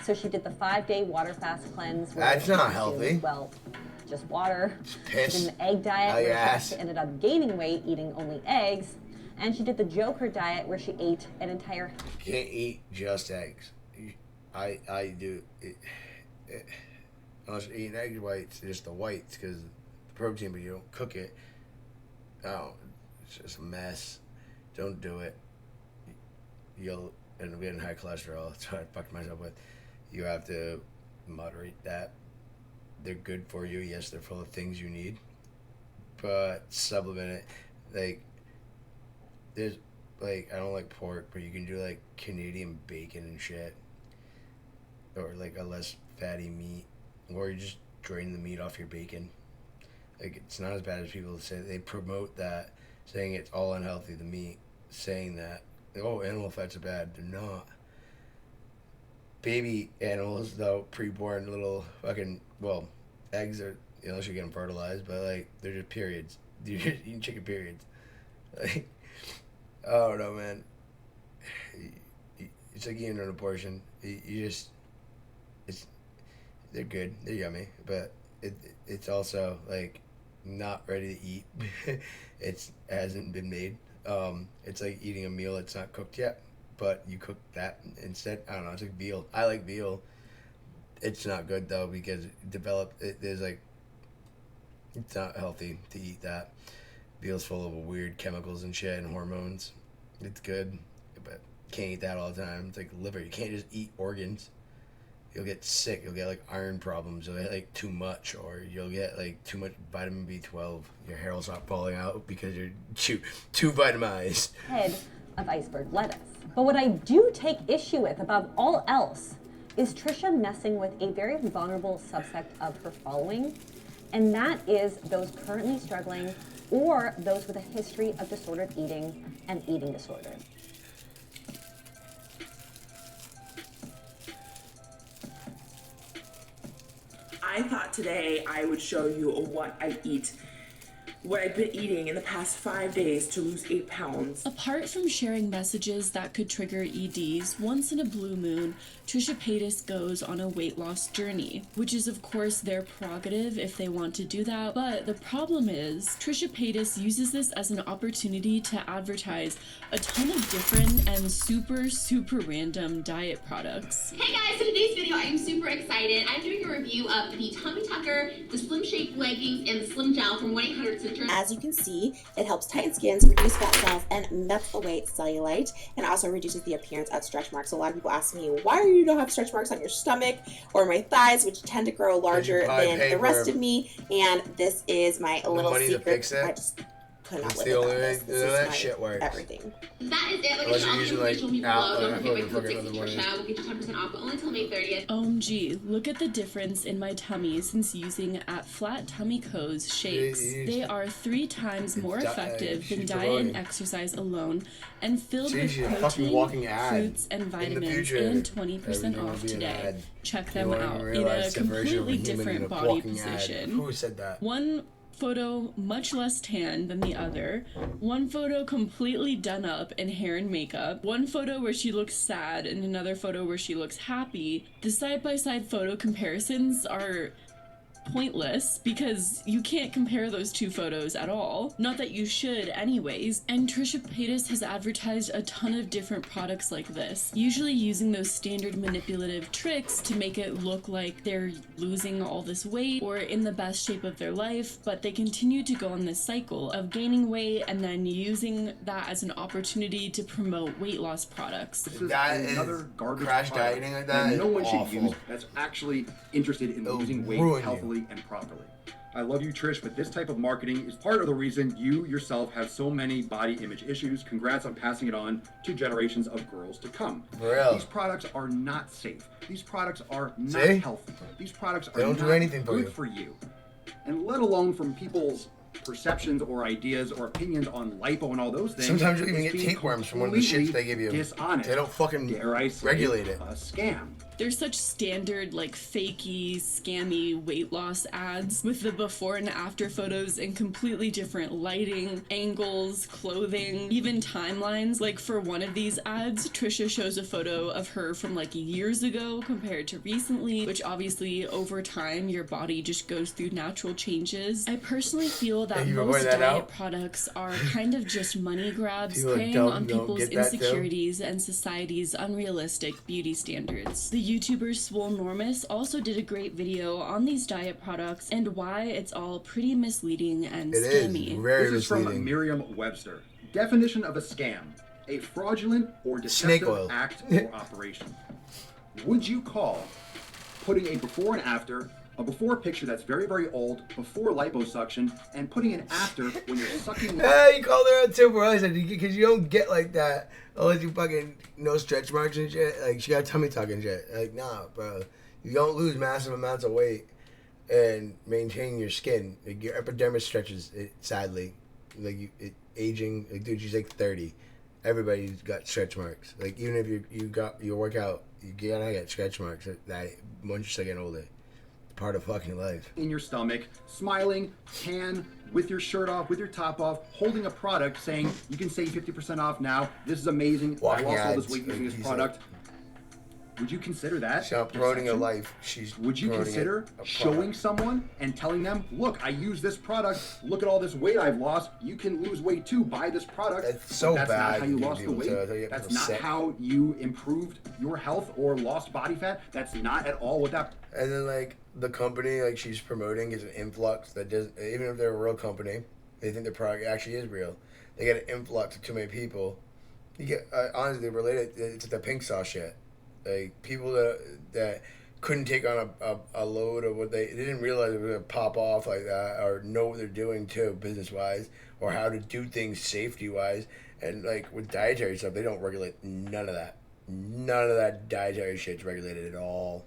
So she did the 5-day water fast cleanse. That's not healthy. Well, just water. Piss. She did an egg diet Oh, where yes. she ended up gaining weight eating only eggs. And she did the Joker diet where she ate an entire... You can't eat just eggs. I do. Unless you're eating egg whites, just the whites, because the protein, but you don't cook it. Oh, it's just a mess. Don't do it. You'll end up getting high cholesterol. That's what I fucked myself with. You have to moderate that. They're good for you. Yes, they're full of things you need. But supplement it. Like, there's, like, I don't like pork, but you can do, like, Canadian bacon and shit. Or, like, a less fatty meat. Or you just drain the meat off your bacon. Like, it's not as bad as people say. They promote that, saying it's all unhealthy, the meat. Saying that, oh, animal fats are bad. They're not. Baby animals, though, preborn little fucking, well, eggs are, unless you get them fertilized, but, like, they're just periods. You're just eating chicken periods. Like, I don't know, man. It's like eating an abortion. You just, they're good. They're yummy, but it's also, like, not ready to eat. It hasn't been made. It's like eating a meal that's not cooked yet, but you cook that instead. I don't know. It's like veal. I like veal. It's not good though because there's like, it's not healthy to eat that. Veal's full of weird chemicals and shit and hormones. It's good, but you can't eat that all the time. It's like liver. You can't just eat organs. You'll get sick. You'll get like iron problems. You'll get like too much, or you'll get like too much vitamin B12. Your hair will start falling out because you're too vitamized. Head of iceberg lettuce. But what I do take issue with above all else is Trisha messing with a very vulnerable subsect of her following, and that is those currently struggling or those with a history of disordered eating and eating disorder. I thought today I would show you what I've been eating in the past 5 days to lose 8 pounds. Apart from sharing messages that could trigger EDs, once in a blue moon, Trisha Paytas goes on a weight loss journey, which is of course their prerogative if they want to do that, but the problem is Trisha Paytas uses this as an opportunity to advertise a ton of different and super random diet products. Hey guys, in today's video I am super excited. I'm doing a review of the Tummy Tucker, the Slim Shape leggings, and the Slim Gel from 1-800 Citrus. As you can see, it helps tighten skins, reduce fat cells, and melt away cellulite, and also reduces the appearance of stretch marks. So a lot of people ask me, why do you don't have stretch marks on your stomach or my thighs, which tend to grow larger than the rest of me? And this is my little secret. I just could not live without this. This is my shit works. Everything. That is it. Like Unless I you're said, all the information will be below. Don't forget my code 60 Trisha. We'll get you 10% off, but only till May 30th. OMG, look at the difference in my tummy since using at Flat Tummy Co.'s shakes. They are 3 times more effective than diet and exercise alone and filled with protein, fruits, and vitamins, and 20% off today. Check them out in a completely different body position. Who said that? One photo much less tan than the other, one photo completely done up in hair and makeup, one photo where she looks sad and another photo where she looks happy. The side-by-side photo comparisons are pointless because you can't compare those 2 photos at all. Not that you should anyways. And Trisha Paytas has advertised a ton of different products like this, usually using those standard manipulative tricks to make it look like they're losing all this weight or in the best shape of their life, but they continue to go on this cycle of gaining weight and then using that as an opportunity to promote weight loss products. That is another garbage crash product dieting like that. no one awful. should use that's actually interested in losing weight healthily and properly. I love you, Trish, but this type of marketing is part of the reason you yourself have so many body image issues. Congrats on passing it on to generations of girls to come. These products are not safe. These products are not healthy. These products are don't not do anything for good you. for you. And let alone from people's perceptions or ideas or opinions on lipo and all those things. Sometimes you even get tapeworms from one of the shits they give you. Dishonest. They don't fucking regulate it. A scam. They're such standard, like, fakey, scammy weight loss ads with the before and after photos in completely different lighting, angles, clothing, even timelines. Like, for one of these ads, Trisha shows a photo of her from, like, years ago compared to recently, which obviously, over time, your body just goes through natural changes. I personally feel that most diet products are kind of just money grabs, preying on people's insecurities and society's unrealistic beauty standards. The YouTuber Swolenormous also did a great video on these diet products and why it's all pretty misleading and scammy. This is from Merriam-Webster. Definition of a scam: a fraudulent or deceptive act or operation. Would you call putting a before and after, a before picture that's very, very old, before liposuction, and putting an after when you're sucking... You called her out too, bro. Because you don't get like that unless you fucking no stretch marks and shit. Like, she got tummy tuck and shit. Like, nah, bro. You don't lose massive amounts of weight and maintain your skin. Like, your epidermis stretches, sadly. Like, aging. Like, dude, she's like 30. Everybody's got stretch marks. Like, even if you work out, you gotta get stretch marks that once you start getting older. Part of fucking life. In your stomach, smiling, tan, with your shirt off, with your top off, holding a product saying, you can save 50% off now. This is amazing. I lost all this weight using this product. Would you consider that? She's not promoting a life. Would you consider showing someone and telling them, look, I use this product. Look at all this weight I've lost. You can lose weight too. Buy this product. It's so That's bad. not how you lost the weight. That's not how you improved your health or lost body fat. That's not at all what that... And then, like, the company, like, she's promoting is an influx that doesn't... Even if they're a real company, they think their product actually is real. They get an influx of too many people. You get... honestly, related to the pink sauce shit. Like, people that couldn't take on a load of what they didn't realize it was going to pop off like that, or know what they're doing too, business-wise, or how to do things safety-wise. And, like, with dietary stuff, they don't regulate none of that. None of that dietary shit's regulated at all.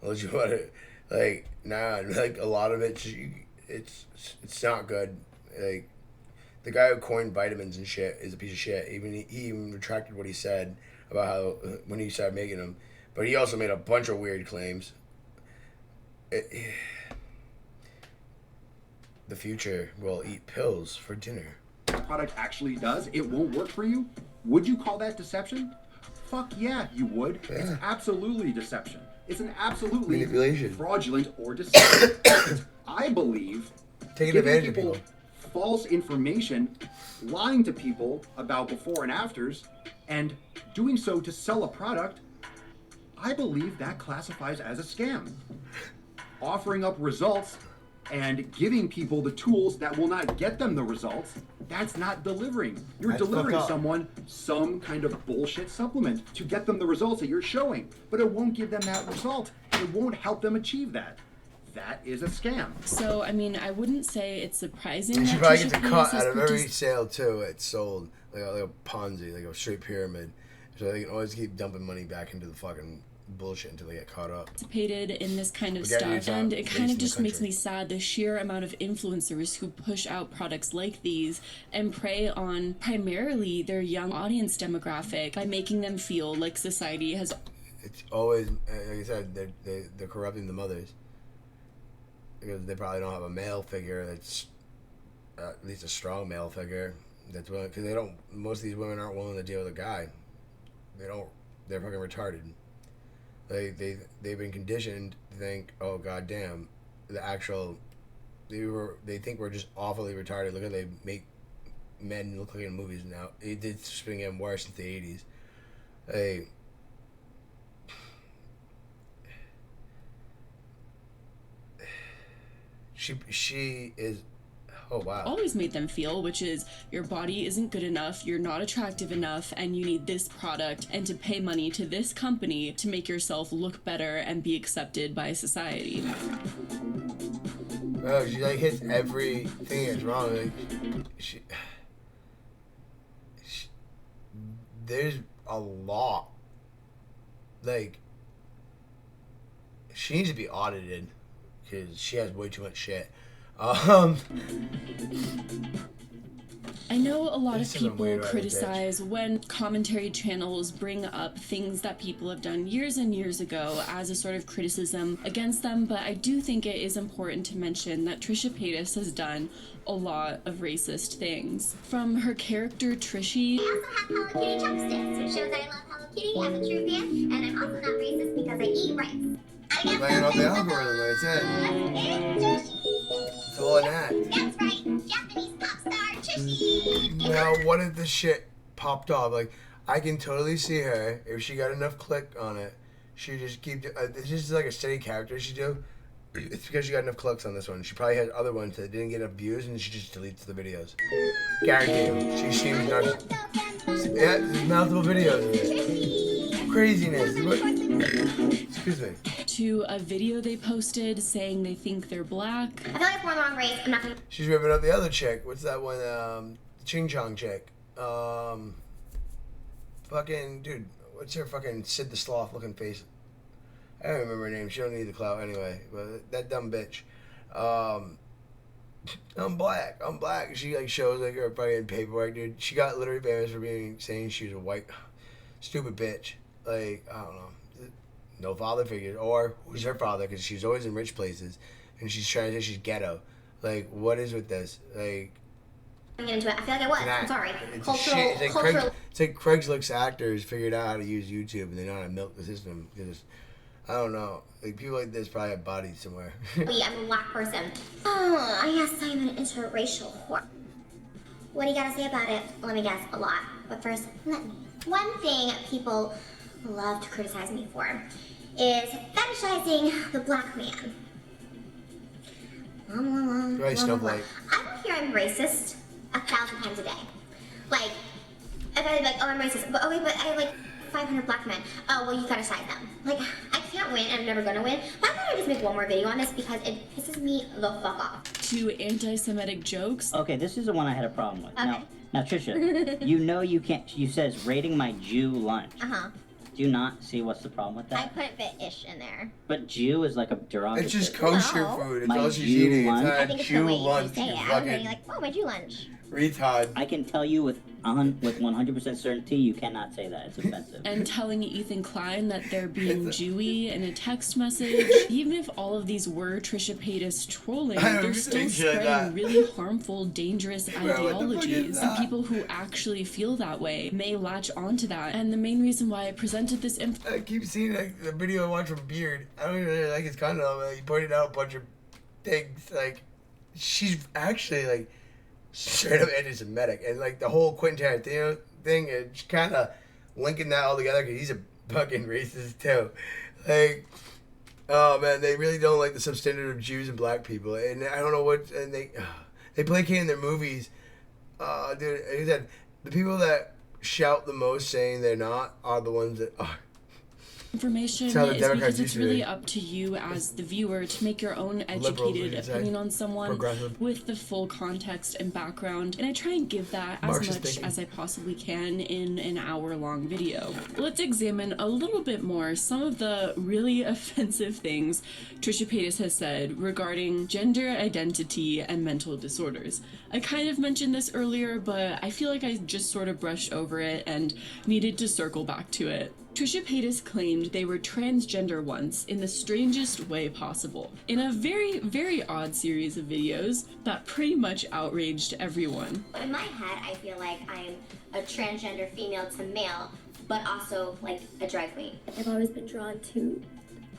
Unless you want to, like, nah, like, a lot of it's not good. Like, the guy who coined vitamins and shit is a piece of shit. He even retracted what he said about how when he started making them, but he also made a bunch of weird claims. The future will eat pills for dinner. Product actually does. It won't work for you. Would you call that deception? Fuck yeah, you would. Yeah. It's absolutely deception. It's an absolutely manipulation, fraudulent or deceptive. I believe taking advantage of people, false information, lying to people about before and afters, and doing so to sell a product, I believe that classifies as a scam. Offering up results and giving people the tools that will not get them the results, that's not delivering. You're delivering someone some kind of bullshit supplement to get them the results that you're showing, but it won't give them that result. It won't help them achieve that. That is a scam. So, I mean, I wouldn't say it's surprising. And she probably gets a cut out of every sale too. It's sold like a Ponzi, like a straight pyramid. So they can always keep dumping money back into the fucking bullshit until they get caught up. Participated in this kind of stuff, and it kind of just makes me sad, the sheer amount of influencers who push out products like these and prey on primarily their young audience demographic by making them feel like society has... It's always, like I said, they're corrupting the mothers because they probably don't have a male figure that's at least a strong male figure that's willing, because they don't, most of these women aren't willing to deal with a guy. They're fucking retarded. They've been conditioned to think, oh goddamn, they think we're just awfully retarded. Look how they make men look like in movies now. It's just been getting worse since the 80s. She is, oh wow. Always made them feel, which is your body isn't good enough, you're not attractive enough, and you need this product and to pay money to this company to make yourself look better and be accepted by society. Oh, she like hits everything that's wrong. Like, there's a lot. Like, she needs to be audited because she has way too much shit. I I know a lot of This is a people weird idea. criticize when commentary channels bring up things that people have done years and years ago as a sort of criticism against them, but I do think it is important to mention that Trisha Paytas has done a lot of racist things. From her character Trishie. I also have Hello Kitty chopsticks, which shows that I love Hello Kitty as a true fan, and I'm also not racist because I eat rice. Playing off the algorithm, like I said. It's all an act. That's right, Japanese pop star Trishie. Now, what if the shit popped off? Like, I can totally see her, if she got enough click on it, she just keep, it's just like a steady character she do. It's because she got enough clicks on this one. She probably had other ones that didn't get enough views, and she just deletes the videos. Guarantee you. She seems narcissistic. Yeah, there's multiple videos of it. Craziness. Excuse me. To a video they posted saying they think they're black. I feel like we're the wrong race. I'm not gonna. She's ripping up the other chick. What's that one? Ching Chong chick. Fucking dude. What's her fucking Sid the Sloth looking face? I don't remember her name. She don't need the clout anyway. But that dumb bitch. I'm black. She like shows like her fucking paperwork, dude. She got literally famous for saying she was a white, stupid bitch. Like I don't know. No father figure, or who's her father? Because she's always in rich places, and she's trying to say she's ghetto. Like, what is with this? Like, I'm getting into it. I feel like I was. I'm sorry. Cultural. It's like Craigslist actors figured out how to use YouTube, and they know how to milk the system. Because I don't know. Like people like this probably have bodies somewhere. I'm a black person. Oh, I guess I'm an interracial whore. What do you gotta say about it? Let me guess, a lot. But first, let me. One thing people love to criticize me for is fetishizing the black man. Right, Snowflake. I will hear I'm racist 1,000 times a day. Like, if I'm like, oh, I'm racist, but okay, but I have like 500 black men. Oh, well, you fetishize them. Like, I can't win, and I'm never gonna win. Why don't I just make one more video on this because it pisses me the fuck off. To anti-Semitic jokes. Okay, this is the one I had a problem with. Okay. Now, Trisha, you know you can't. You says rating my Jew lunch. Do you not see what's the problem with I that? put ish in there. But Jew is like a derogatory. It's just kosher food. It's My all she's Jew eating. lunch. It's I not think it's Jew the way lunch. you say it. You I was fucking gonna be like, oh, where'd you lunch? retard. I can tell you with 100% certainty, you cannot say that. It's offensive. And telling Ethan Klein that they're being Jewy in a text message. Even if all of these were Trisha Paytas trolling, they're still spreading really harmful, dangerous ideologies. And people who actually feel that way may latch onto that. And the main reason why I presented this I keep seeing like, the video I watched from Beard. I don't even really like his content. He pointed out a bunch of things. Like, she's actually like straight up anti-Semitic, and like the whole Quentin Tarantino thing, it's kind of linking that all together because he's a fucking racist too. Like, oh man, they really don't like the substandard of Jews and black people, and I don't know what, and they placate in their movies. Dude, like I said, the people that shout the most saying they're not are the ones that are. information That's how the is Democrats because it's used to really be. up to you as the viewer to make your own Liberals, educated we could say. opinion on someone Progressive. with the full context and background, and I try and give that as Marxist much thinking. as I possibly can in an hour-long video. Let's examine a little bit more some of the really offensive things Trisha Paytas has said regarding gender identity and mental disorders. I kind of mentioned this earlier, but I feel like I just sort of brushed over it and needed to circle back to it. Trisha Paytas claimed they were transgender once in the strangest way possible, in a very, very odd series of videos that pretty much outraged everyone. In my head, I feel like I'm a transgender female to male, but also like a drag queen. I've always been drawn to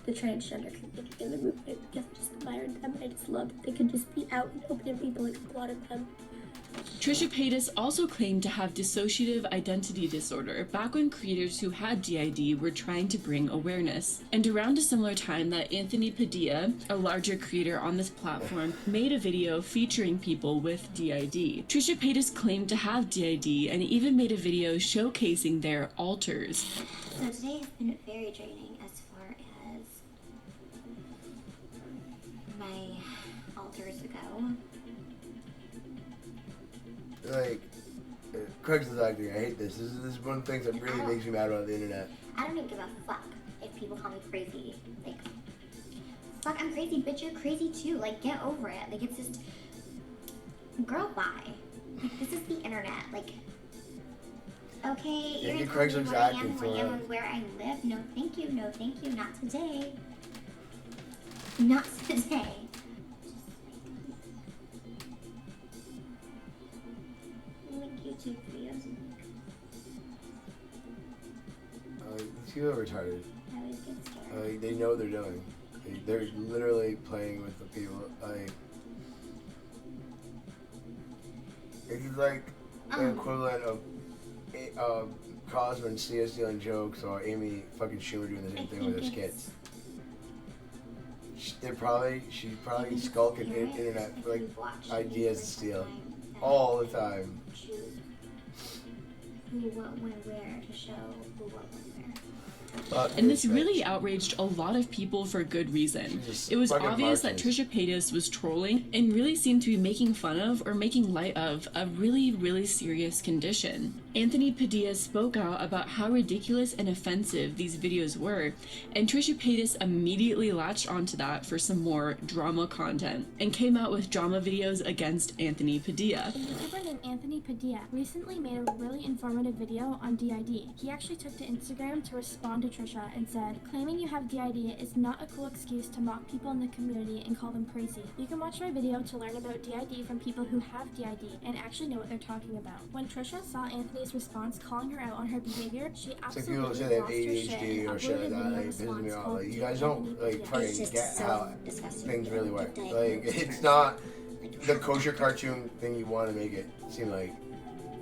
the transgender community in the movement. I guess I just admired them, and I just love that they could just be out and open to people like a lot of them. Trisha Paytas also claimed to have dissociative identity disorder back when creators who had DID were trying to bring awareness. And around a similar time that Anthony Padilla, a larger creator on this platform, made a video featuring people with DID. Trisha Paytas claimed to have DID and even made a video showcasing their alters. So today has been very draining as far as my alters go. Like, Craigslist acting, I hate this. This is one of the things that really makes me mad about the internet. I don't even give a fuck if people call me crazy. Like, fuck, I'm crazy, bitch, you're crazy too. Like, get over it. Like, it's just, girl, bye. Like, this is the internet. Like, okay, you're Andy gonna tell me Craigslist what I acting am, for who I am, her. and where I live? No, thank you. No, thank you. Not today. Not today. Like YouTube videos. These people are retarded. I always get scared. They know what they're doing. They're literally playing with the people. It's like the equivalent of Cosmo and Sia stealing jokes, or Amy fucking Schumer doing the same thing with her skits. She's probably skulking internet for like ideas to steal all the time. Choose who, what, when, where to show who, what, when, where. And this really outraged a lot of people for good reason. It was obvious that Trisha Paytas was trolling and really seemed to be making fun of or making light of a really, really serious condition. Anthony Padilla spoke out about how ridiculous and offensive these videos were, and Trisha Paytas immediately latched onto that for some more drama content and came out with drama videos against Anthony Padilla. A YouTuber named Anthony Padilla recently made a really informative video on DID. He actually took to Instagram to respond to Trisha and said, "Claiming you have DID is not a cool excuse to mock people in the community and call them crazy. You can watch my video to learn about DID from people who have DID and actually know what they're talking about." When Trisha saw Anthony's response calling her out on her behavior, she absolutely lost her shit and ADHD or shit like that. Like, pisses me off. Like, you guys don't like fucking get how things really work. Like, it's not the kosher cartoon thing you want to make it seem like.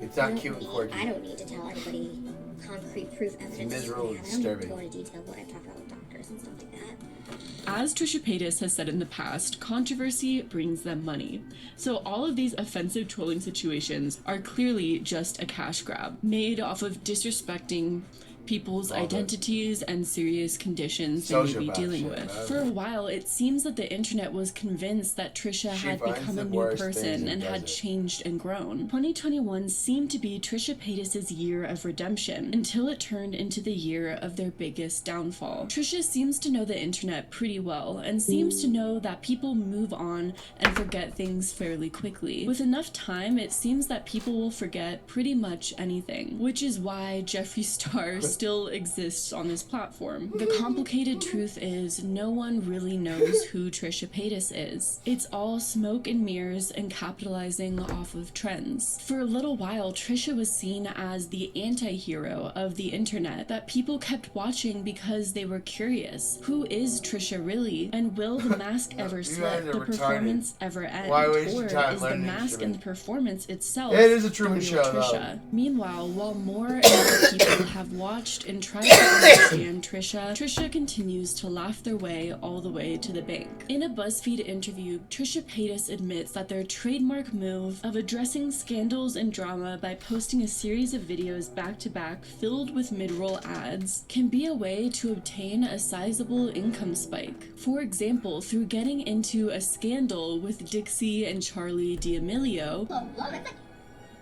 It's not cute and quirky. I don't need to tell anybody concrete proof evidence. It's miserable and I don't disturbing. go into detail what I've talked about with doctors and stuff like that. As Trisha Paytas has said in the past, controversy brings them money. So all of these offensive trolling situations are clearly just a cash grab, made off of disrespecting people's identities and serious conditions they may be dealing with. For a while, it seems that the internet was convinced that Trisha had become a new person and had changed and grown. 2021 seemed to be Trisha Paytas' year of redemption until it turned into the year of their biggest downfall. Trisha seems to know the internet pretty well and seems to know that people move on and forget things fairly quickly. With enough time, it seems that people will forget pretty much anything, which is why Jeffree Star still exists on this platform. The complicated truth is no one really knows who Trisha Paytas is. It's all smoke and mirrors and capitalizing off of trends. For a little while, Trisha was seen as the anti-hero of the internet that people kept watching because they were curious. Who is Trisha really? And will the mask ever slip? The performance ever end? Or is the mask and the performance itself it is a Truman the Show, real though. Trisha? Meanwhile, while more and more people have watched and tried to understand Trisha continues to laugh their way all the way to the bank. In a BuzzFeed interview, Trisha Paytas admits that their trademark move of addressing scandals and drama by posting a series of videos back-to-back filled with mid-roll ads can be a way to obtain a sizable income spike. For example, through getting into a scandal with Dixie and Charlie D'Amelio,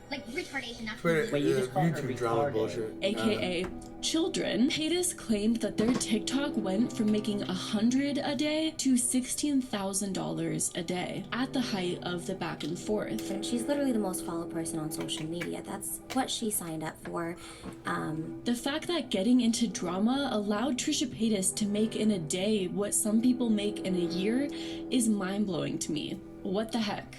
Like retardation, not Twitter, Wait, you just called her YouTube drama retarded. bullshit. aka children. Paytas claimed that their TikTok went from making $100 a day to $16,000 a day at the height of the back and forth. And she's literally the most followed person on social media. That's what she signed up for. The fact that getting into drama allowed Trisha Paytas to make in a day what some people make in a year is mind-blowing to me. What the heck?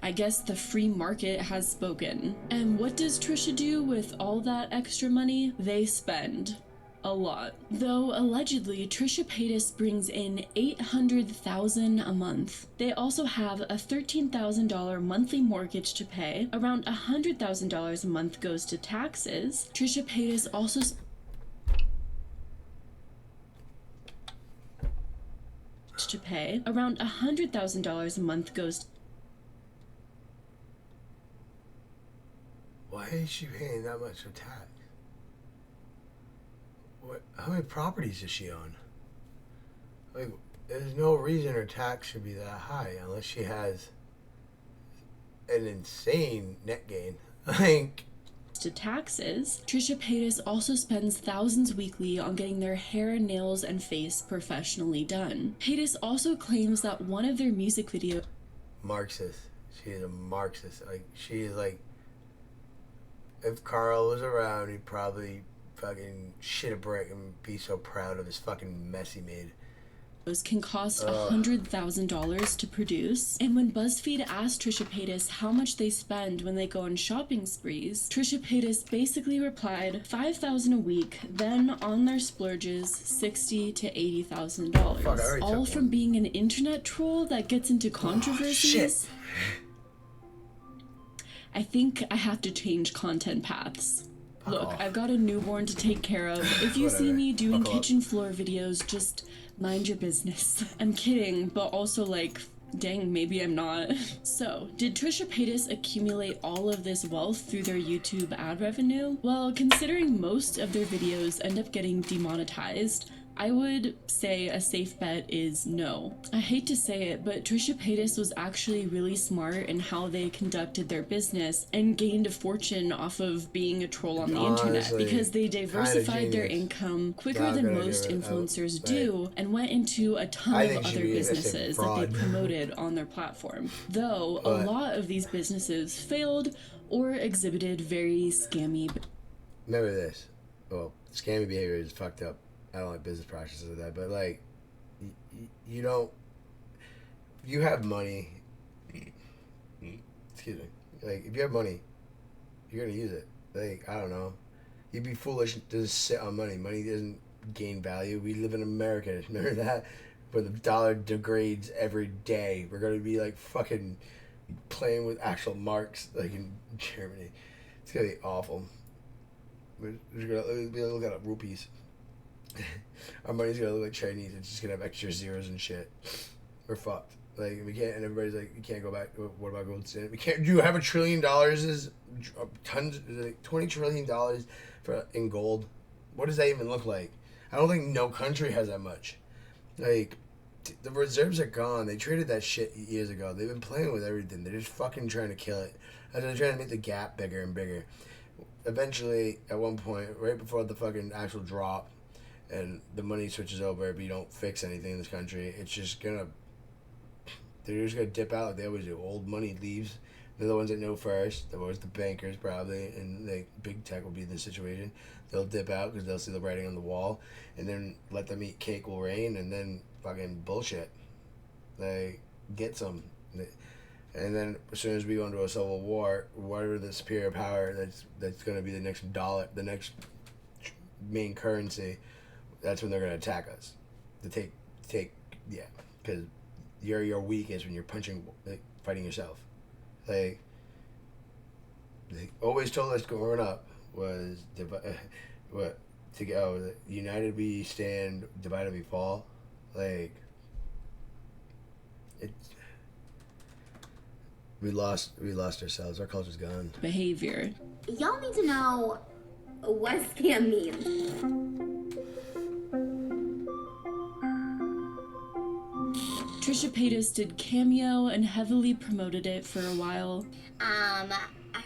I guess the free market has spoken. And what does Trisha do with all that extra money? They spend a lot. Though allegedly Trisha Paytas brings in $800,000 a month. They also have a $13,000 monthly mortgage to pay. Around $100,000 a month goes to taxes. Trisha Paytas also to pay. Around $100,000 a month goes. Why is she paying that much for tax? What? How many properties does she own? Like, there's no reason her tax should be that high unless she has an insane net gain. Like, to taxes. Trisha Paytas also spends thousands weekly on getting their hair, nails, and face professionally done. Paytas also claims that one of their music videos Marxist. She is a Marxist. Like, she is like if Carl was around, he'd probably fucking shit a brick and be so proud of his fucking mess he made. Can cost $100,000 to produce. And when BuzzFeed asked Trisha Paytas how much they spend when they go on shopping sprees, Trisha Paytas basically replied, $5,000 a week, then on their splurges, $60,000 to $80,000. All from being an internet troll that gets into controversies. I think I have to change content paths. Look, I've got a newborn to take care of. If you see me doing kitchen floor videos, just mind your business. I'm kidding, but also like, dang, maybe I'm not. So, did Trisha Paytas accumulate all of this wealth through their YouTube ad revenue? Well, considering most of their videos end up getting demonetized, I would say a safe bet is no. I hate to say it, but Trisha Paytas was actually really smart in how they conducted their business and gained a fortune off of being a troll on the internet, because they diversified their income quicker than most influencers do and went into a ton of other businesses that they promoted on their platform. Though a lot of these businesses failed or exhibited very scammy. Remember this. Well, scammy behavior is fucked up. I don't like business practices of that, but like, you don't. You have money. Excuse me. Like, if you have money, you're gonna use it. Like, I don't know. You'd be foolish to just sit on money. Money doesn't gain value. We live in America. Remember that? Where the dollar degrades every day. We're gonna be like fucking playing with actual marks, like in Germany. It's gonna be awful. We're gonna be looking at rupees. Our money's gonna look like Chinese. It's just gonna have extra zeros and shit. We're fucked. Like, we can't, and everybody's like, you can't go back. What about gold standard? We can't. Do you have $1 trillion? Is tons, like $20 trillion in gold? What does that even look like? I don't think no country has that much. Like, the reserves are gone. They traded that shit years ago. They've been playing with everything. They're just fucking trying to kill it. And they're trying to make the gap bigger and bigger. Eventually, at one point, right before the fucking actual drop, and the money switches over, but you don't fix anything in this country, it's just gonna, they're just gonna dip out like they always do. Old money leaves. They're the ones that know first. They're always the bankers, probably, and like big tech will be in this situation. They'll dip out because they'll see the writing on the wall, and then let them eat cake will rain, and then fucking bullshit. Like, get some. And then as soon as we go into a civil war, whatever the superior power that's gonna be the next dollar, the next main currency, that's when they're gonna attack us. To take, yeah, because your weakest when you're punching, like, fighting yourself. Like, they always told us growing up was united we stand, divided we fall. Like, it's, we lost ourselves. Our culture's gone. Behavior. Y'all need to know what scam means. Trisha Paytas did Cameo and heavily promoted it for a while. I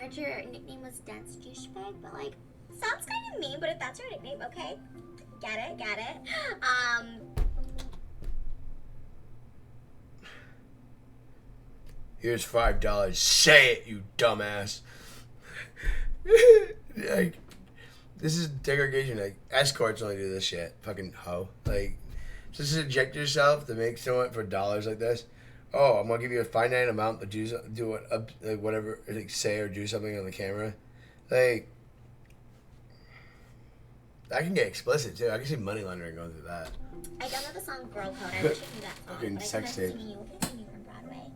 heard your nickname was Dance Douchebag, but like, sounds kind of mean, but if that's your nickname, okay. Got it. Here's $5. Say it, you dumbass. Like, this is degradation. Like, escorts only do this shit. Fucking hoe. Like, just inject yourself to make someone for dollars like this. Oh, I'm gonna give you a finite amount to do it, like whatever, like say or do something on the camera. Like, I can get explicit too. I can see money laundering going through that. I don't know the song Girl Code. I wish I knew that song. Fucking sex tape. From Broadway.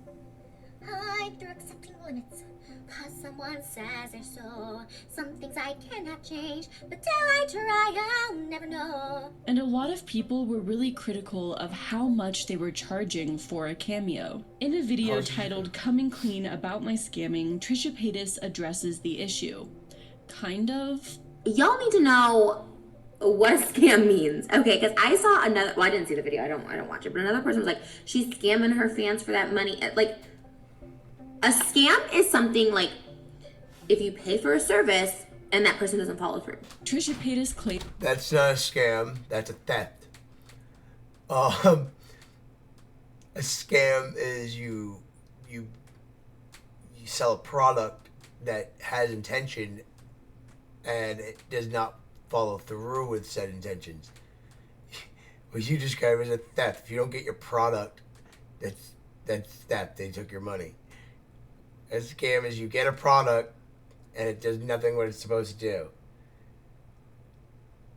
Hide through accepting limits. Cause someone says they're so. Some things I cannot change, but till I try, I'll never know. And a lot of people were really critical of how much they were charging for a cameo. In a video titled Coming Clean About My Scamming, Trisha Paytas addresses the issue. Kind of. Y'all need to know what a scam means. Okay, because I saw another, well, I didn't see the video, I don't watch it, but another person was like, she's scamming her fans for that money. Like, a scam is something like if you pay for a service and that person doesn't follow through. Trisha Paytas claimed that's not a scam. That's a theft. A scam is you sell a product that has intention and it does not follow through with said intentions, what you describe as a theft. If you don't get your product, that's theft. They took your money. A scam is you get a product and it does nothing what it's supposed to do.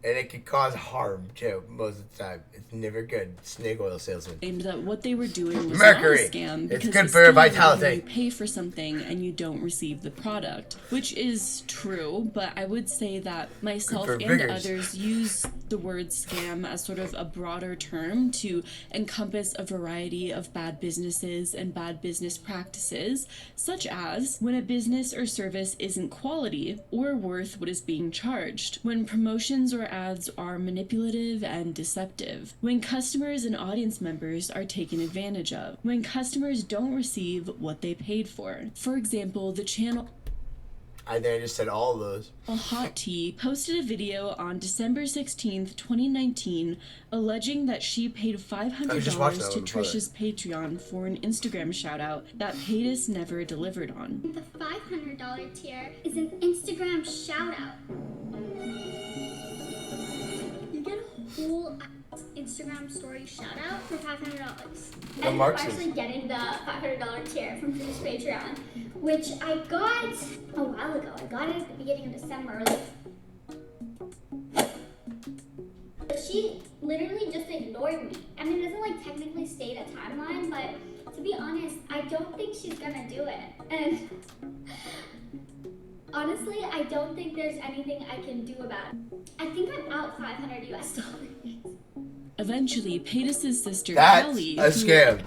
And it can cause harm, too, most of the time. It's never good. Snake oil salesman. Claimed that what they were doing was Mercury. not a scam It's because good a for your scam is vitality. when you pay for something and you don't receive the product, which is true, but I would say that myself Good for and vigors. others use the word scam as sort of a broader term to encompass a variety of bad businesses and bad business practices, such as when a business or service isn't quality or worth what is being charged, when promotions or ads are manipulative and deceptive, when customers and audience members are taken advantage of, when customers don't receive what they paid for. For example, the channel I think I just said all of those. Hot Tea posted a video on December 16th, 2019, alleging that she paid I just watched that $500 to one before Trisha's Patreon for an Instagram shoutout that Paytas never delivered on. The $500 tier is an Instagram shout out. You get a whole Instagram story shout out for $500. The And Marx I'm is- actually getting the $500 tier from Trisha's Patreon, which I got a while ago. I got it at the beginning of December. But she literally just ignored me. I mean, it doesn't like technically state a timeline, but to be honest, I don't think she's gonna do it. And honestly, I don't think there's anything I can do about it. I think I'm out $500 US. Eventually, Paytas' sister That's Kelly, a who- scam.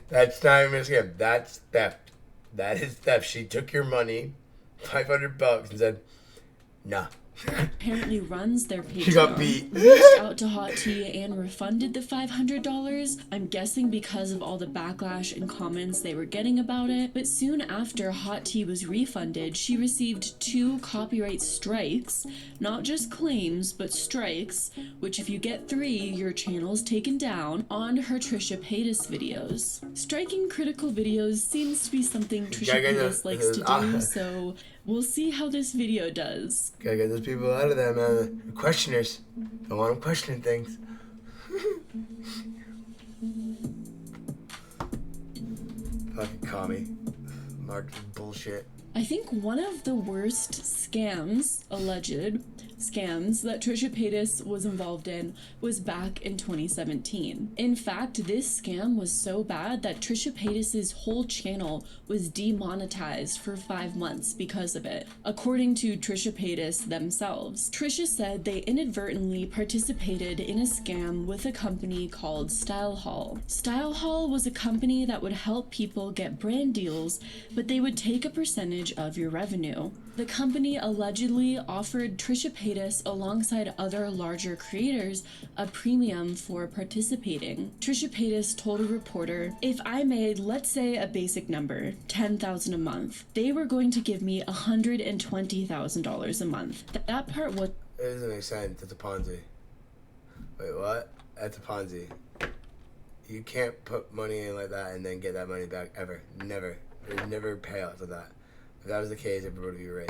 That's not even a scam. That's theft. That is theft. She took your money, $500, and said, nah. apparently runs their Patreon, She got beat. reached out to Hot Tea and refunded the $500. I'm guessing because of all the backlash and comments they were getting about it. But soon after Hot Tea was refunded, she received 2 copyright strikes, not just claims, but strikes, which if you get 3, your channel's taken down, on her Trisha Paytas videos. Striking critical videos seems to be something Trisha Gotta get Paytas the- likes to do, so we'll see how this video does. Gotta get those people out of there, man. The questioners. Don't want them questioning things. Fucking commie. Mark bullshit. I think one of the worst scams, alleged scams, that Trisha Paytas was involved in was back in 2017. In fact, this scam was so bad that Trisha Paytas' whole channel was demonetized for 5 months because of it, according to Trisha Paytas themselves. Trisha said they inadvertently participated in a scam with a company called Style Hall. Style Hall was a company that would help people get brand deals, but they would take a percentage of your revenue. The company allegedly offered Trisha Paytas alongside other larger creators a premium for participating. Trisha Paytas told a reporter, if I made, let's say a basic number, $10,000 a month, they were going to give me $120,000 a month. That part was... It doesn't make sense. It's a Ponzi. Wait, what? That's a Ponzi. You can't put money in like that and then get that money back ever. Never. There's never payouts of that. If that was the case, everybody would be rich.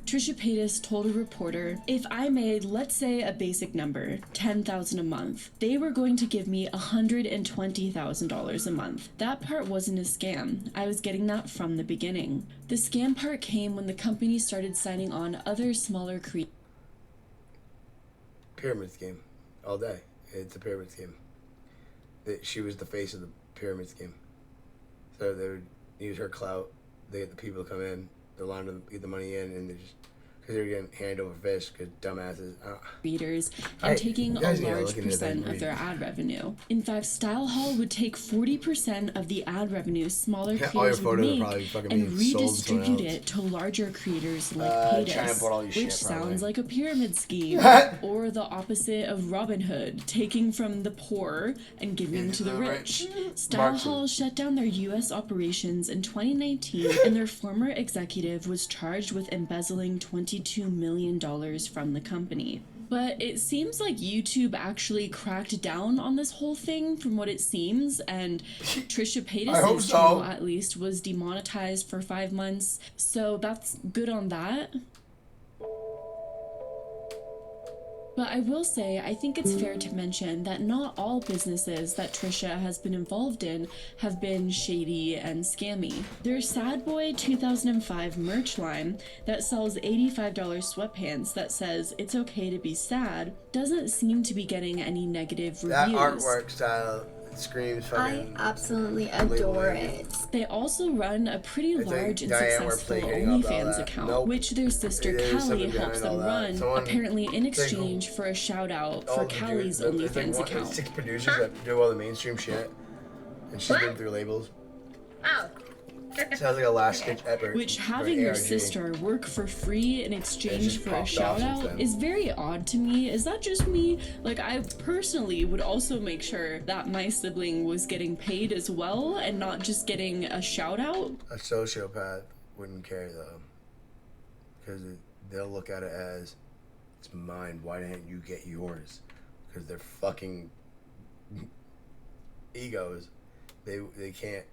Trisha Paytas told a reporter, if I made, let's say a basic number, $10,000 a month, they were going to give me $120,000 a month. That part wasn't a scam. I was getting that from the beginning. The scam part came when the company started signing on other smaller creators. Pyramid scheme. All day. It's a pyramid scheme. She was the face of the pyramid scheme. So they would use her clout. They get the people to come in. They're allowed to get the money in, and they just because they're getting hand over fist because dumbasses. Readers and taking a guys need to large look into that percent and of their read. ad revenue. In fact, Style Hall would take 40% of the ad revenue smaller Yeah, all creators your would photos are make probably fucking and being sold to someone redistribute else. it to larger creators like China Paytas, bought all your which shit, probably. sounds like a pyramid scheme, or the opposite of Robin Hood, taking from the poor and giving to the rich. Style Marxism. Hall shut down their U.S. operations in 2019, and their former executive was charged with embezzling $22 million from the company. But it seems like YouTube actually cracked down on this whole thing from what it seems, and Trisha Paytas' channel at least was demonetized for 5 months, so that's good on that. But I will say, I think it's fair to mention that not all businesses that Trisha has been involved in have been shady and scammy. There's Sad Boy 2005 merch line that sells $85 sweatpants that says it's okay to be sad, doesn't seem to be getting any negative reviews. That artwork style screams fucking. I absolutely adore it. They also run a pretty large and successful OnlyFans account, which their sister Callie helps them run, apparently in exchange for a shout out for Callie's OnlyFans account. 6 producers that do all the mainstream shit, and she's been through labels. Oh. Sounds like a last stitch effort. Which having your sister work for free in exchange for a shout out is very odd to me. Is that just me? Like, I personally would also make sure that my sibling was getting paid as well and not just getting a shout out. A sociopath wouldn't care though, because they'll look at it as, it's mine, why didn't you get yours? Because they're fucking egos. They can't.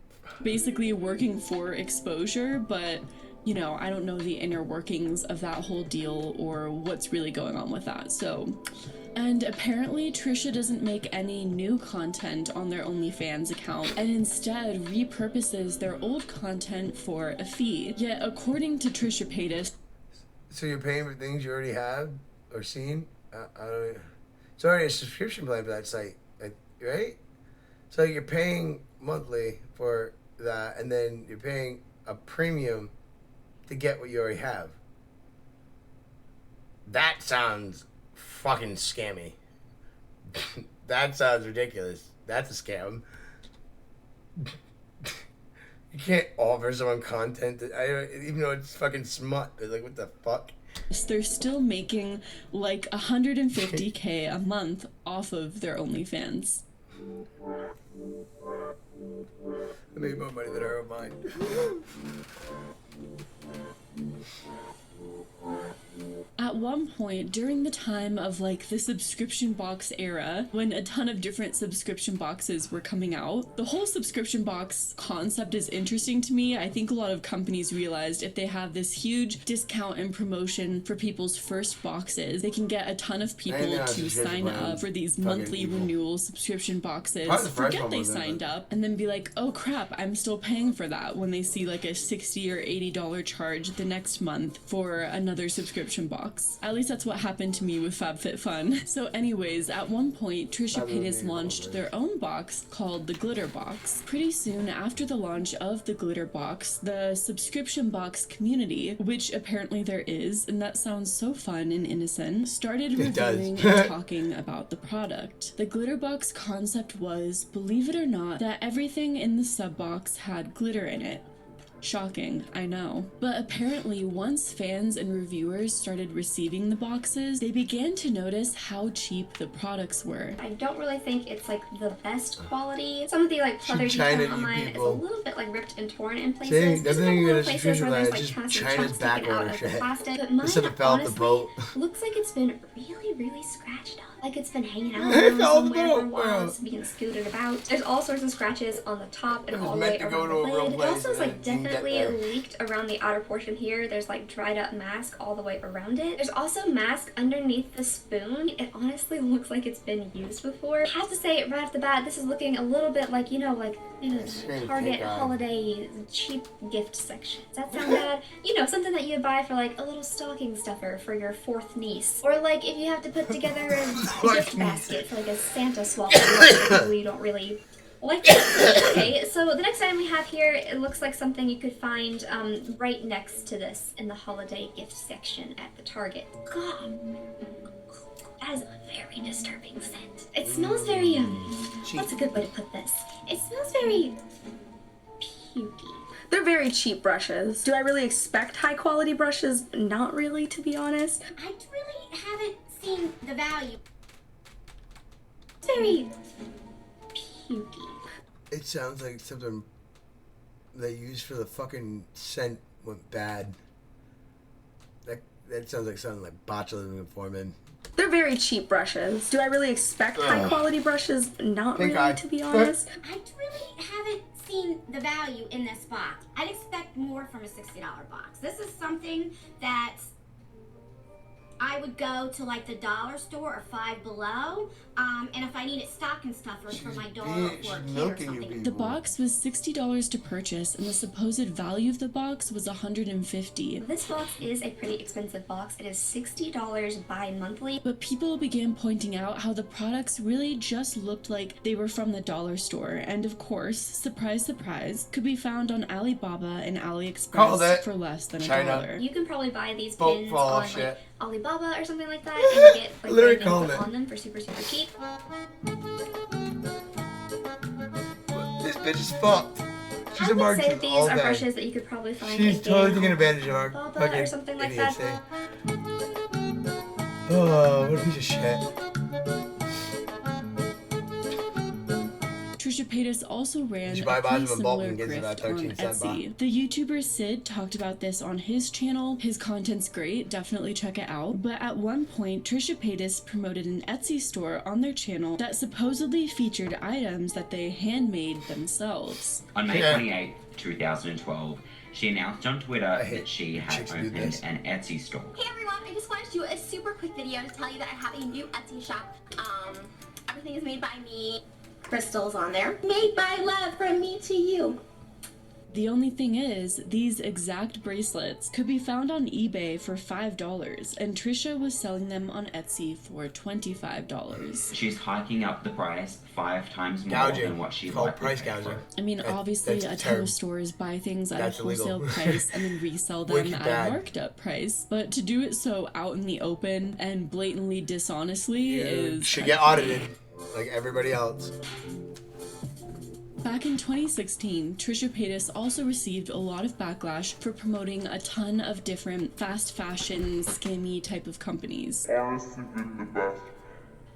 Basically working for exposure, but you know, I don't know the inner workings of that whole deal or what's really going on with that. So, and apparently Trisha doesn't make any new content on their OnlyFans account and instead repurposes their old content for a fee. Yet according to Trisha Paytas, so you're paying for things you already have or seen? I don't. It's already a subscription plan for that site, right? So you're paying monthly for that, and then you're paying a premium to get what you already have. That sounds fucking scammy. That sounds ridiculous. That's a scam. You can't offer someone content that, even though it's fucking smut. They're like, what the fuck? they're still making like $150K a month off of their OnlyFans. I made more money than her of mine. At one point, during the time of like the subscription box era, when a ton of different subscription boxes were coming out, the whole subscription box concept is interesting to me. I think a lot of companies realized if they have this huge discount and promotion for people's first boxes, they can get a ton of people to sign up for these monthly renewal subscription boxes, forget they signed up, and then be like, oh crap, I'm still paying for that, when they see like a $60 or $80 charge the next month for another subscription box. At least that's what happened to me with FabFitFun. So anyways, at one point, Trisha Paytas launched their own box called the Glitter Box. Pretty soon after the launch of the Glitter Box, the subscription box community, which apparently there is, and that sounds so fun and innocent, started reviewing and talking about the product. The Glitter Box concept was, believe it or not, that everything in the sub box had glitter in it. Shocking, I know. But apparently, once fans and reviewers started receiving the boxes, they began to notice how cheap the products were. I don't really think it's like the best quality. Some of the like leathers you find online is a little bit like ripped and torn in places. There's a couple of places where there's like kind of some chunks taken out of the plastic. But mine honestly looks like it's been really scratched up. Like it's been hanging out somewhere for a while, it's being scooted about. There's all sorts of scratches on the top and all the way around the lid. It also is like definitely leaked around the outer portion here. There's like dried up mask all the way around it. There's also mask underneath the spoon. It honestly looks like it's been used before. I have to say right off the bat, this is looking a little bit like, you know, like Target holiday cheap gift section. Does that sound bad? You know, something that you buy for like a little stocking stuffer for your fourth niece. Or like if you have to put together a gift basket for like a Santa swap that you don't really like that. Okay, so the next item we have here, it looks like something you could find right next to this in the holiday gift section at the Target. God, that is a very disturbing scent. It smells very, what's a good way to put this? It smells very pukey. They're very cheap brushes. Do I really expect high quality brushes? Not really, to be honest. I really haven't seen the value. It's very pukey. It sounds like something they used for the fucking scent went bad. That sounds like something like botulism foreman. They're very cheap brushes. Do I really expect high quality brushes? Not really, to be honest. I really haven't seen the value in this box. I'd expect more from a $60 box. This is something that I would go to like the dollar store or Five Below, and if I needed stocking stuffers for my dog or kid or something. The box was $60 to purchase, and the supposed value of the box was $150. This box is a pretty expensive box. It is $60 bi-monthly. But people began pointing out how the products really just looked like they were from the dollar store, and of course, surprise, surprise, could be found on Alibaba and AliExpress for less than $1. You can probably buy these pins on like Alibaba or something like that, and get like literally brand names on them for super cheap. This bitch is fucked. She's I a would say marketing these all are day. brushes that you could probably find She's in totally taking advantage of our Alibaba fucking or something like idiocy. that. Oh, what a piece of shit. Trisha Paytas also ran You a buy pretty bottles of a bulk similar and gets about grift on 13 cents Etsy. The YouTuber Sid talked about this on his channel. His content's great, definitely check it out. But at one point, Trisha Paytas promoted an Etsy store on their channel that supposedly featured items that they handmade themselves. On May 28, 2012, she announced on Twitter that she had opened an Etsy store. Hey everyone, I just wanted to do a super quick video to tell you that I have a new Etsy shop. Everything is made by me. Crystals on there. Made by love from me to you. The only thing is, these exact bracelets could be found on eBay for $5, and Trisha was selling them on Etsy for $25. She's hiking up the price 5 times more Gouging. than what she Called likely price paid for. gouging. I mean, obviously, that's a a ton term. of stores buy things at That's a wholesale illegal. price and then resell them Wicked at bad. a marked up price. But to do it so out in the open and blatantly dishonestly is... Should get audited like everybody else. Back in 2016, Trisha Paytas also received a lot of backlash for promoting a ton of different fast fashion, scammy type of companies.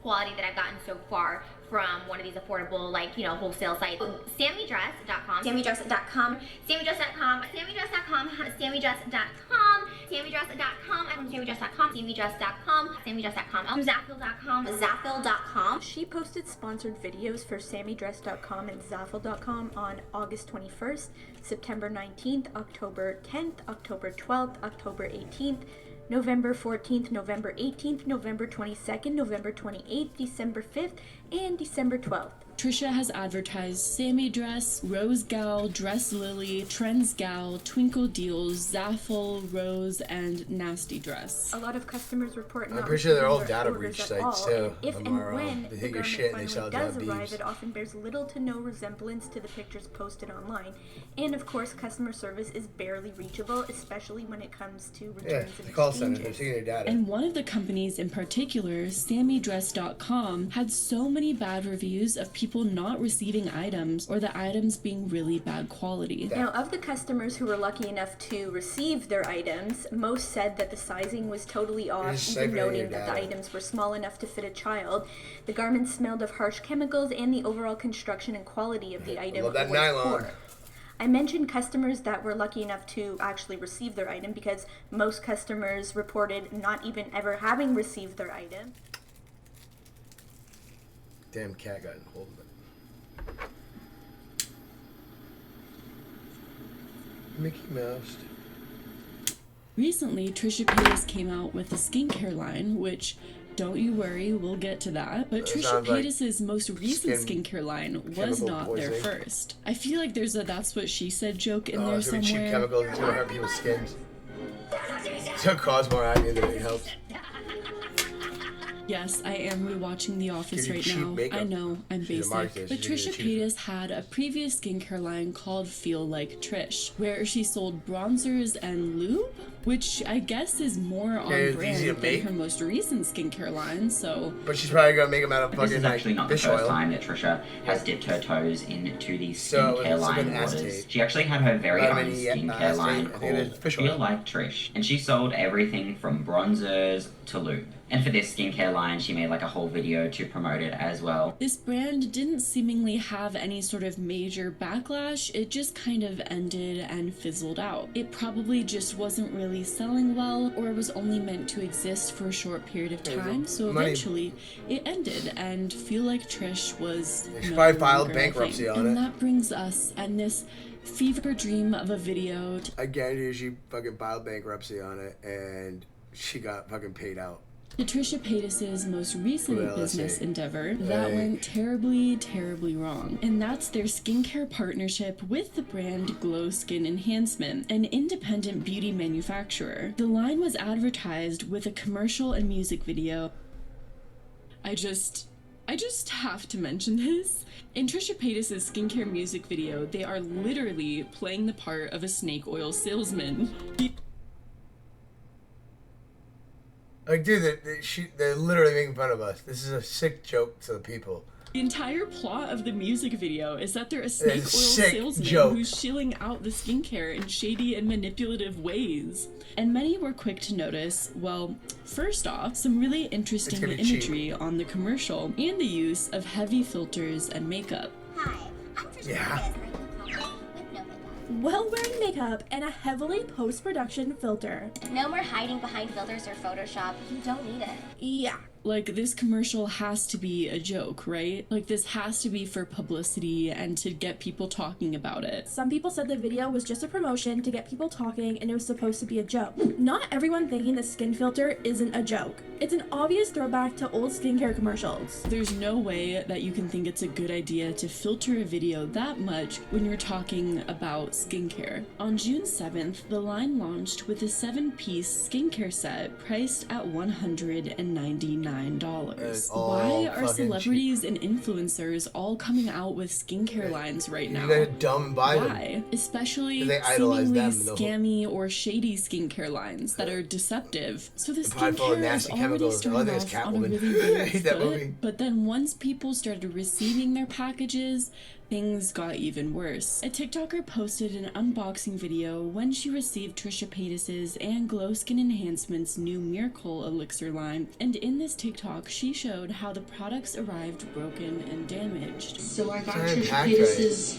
Quality that I've gotten so far from one of these affordable, like, you know, wholesale sites. SammyDress.com, SammyDress.com, SammyDress.com, SammyDress.com, SammyDress.com, SammyDress.com, I'm from SammyDress.com, SammyDress.com, SammyDress.com, Zaffil.com, Zaffil.com. She posted sponsored videos for SammyDress.com and Zaffil.com on August 21st, September 19th, October 10th, October 12th, October 18th, November 14th, November 18th, November 22nd, November 28th, December 5th, and December 12th. Trisha has advertised Sammy Dress, Rose Gal, Dress Lily, Trends Gal, Twinkle Deals, Zaffil, Rose, and Nasty Dress. A lot of customers report I'm not pretty sure they're all receiving data their breach orders at sites all, too. and if and when They the hit your garment shit and they sell finally it to does arrive, beeves. it often bears little to no resemblance to the pictures posted online. And of course, customer service is barely reachable, especially when it comes to Yeah, returns the and call center, they're exchanges. taking your data. And one of the companies in particular, SammyDress.com, had so many bad reviews of people not receiving items or the items being really bad quality. Now, of the customers who were lucky enough to receive their items, most said that the sizing was totally off, just even siphoning noting your that the data. items were small enough to fit a child. The garments smelled of harsh chemicals, and the overall construction and quality of the item love that was nylon. poor. I mentioned customers that were lucky enough to actually receive their item because most customers reported not even ever having received their item. Damn cat got in hold of it. Mickey Mouse. Recently, Trisha Paytas came out with a skincare line, which, don't you worry, we'll get to that. But Trisha sounds like Paytas' most recent skin skincare line was chemical not their poisoning. first. I feel like there's a "that's what she said" joke in there It's gonna be cheap somewhere. chemicals. It's gonna hurt people's skins. It's gonna cause more acne than it helps. Yes, I am rewatching The Office Give you right cheap now. makeup. I know, I'm She's a basic. marketer, But she's Trisha gonna get Paytas had a previous skincare line called Feel Like Trish, where she sold bronzers and lube, which I guess is more on it's easy brand to than make. her most recent skincare line, so... But she's probably gonna make them out of But this fucking is actually like not the fish first oil. time that Trisha has dipped her toes into the So, skincare it's line been waters. acetate. She actually had her very Vitamin own E, skincare acetate, line I think it is called fish Feel oil. Like Trish, and she sold everything from bronzers to lube. And for this skincare line, she made like a whole video to promote it as well. This brand didn't seemingly have any sort of major backlash. It just kind of ended and fizzled out. It probably just wasn't really selling well, or was only meant to exist for a short period of time. So eventually it ended, and Feel Like Trish was She no probably filed longer a bankruptcy thing. on And it. that brings us and this fever dream of a video. I guarantee you she fucking filed bankruptcy on it, and she got fucking paid out. To Trisha Paytas's most recent Well, let's business see. endeavor that Hey. went terribly, terribly wrong. And that's their skincare partnership with the brand Glow Skin Enhancement, an independent beauty manufacturer. The line was advertised with a commercial and music video. I just have to mention this. In Trisha Paytas's skincare music video, they are literally playing the part of a snake oil salesman. Like, dude, they're literally making fun of us. This is a sick joke to the people. The entire plot of the music video is that they're a snake oil It's a sick salesman joke. who's shilling out the skincare in shady and manipulative ways. And many were quick to notice, well, first off, some really interesting gonna be imagery on the commercial and the use of heavy filters and makeup. Yeah. Well-wearing makeup and a heavily post-production filter. No more hiding behind filters or Photoshop. You don't need it. Yeah. Like, this commercial has to be a joke, right? Like, this has to be for publicity and to get people talking about it. Some people said the video was just a promotion to get people talking and it was supposed to be a joke. Not everyone thinking the skin filter isn't a joke. It's an obvious throwback to old skincare commercials. There's no way that you can think it's a good idea to filter a video that much when you're talking about skincare. On June 7th, the line launched with a 7-piece skincare set priced at $199. all Why are fucking celebrities and influencers all coming out with skincare lines right now? They're dumb and buy them. Why? Especially 'Cause they idolize seemingly them and the whole- scammy or shady skincare lines that are deceptive. So the Probably full of skincare is nasty already chemicals. starting I think it's off on a Catwoman. really weird I hate that foot, movie. but then once people started receiving their packages, things got even worse. A TikToker posted an unboxing video when she received Trisha Paytas's and Glow Skin Enhancement's new Miracle Elixir line, and in this TikTok, she showed how the products arrived broken and damaged. So I got Trisha Paytas's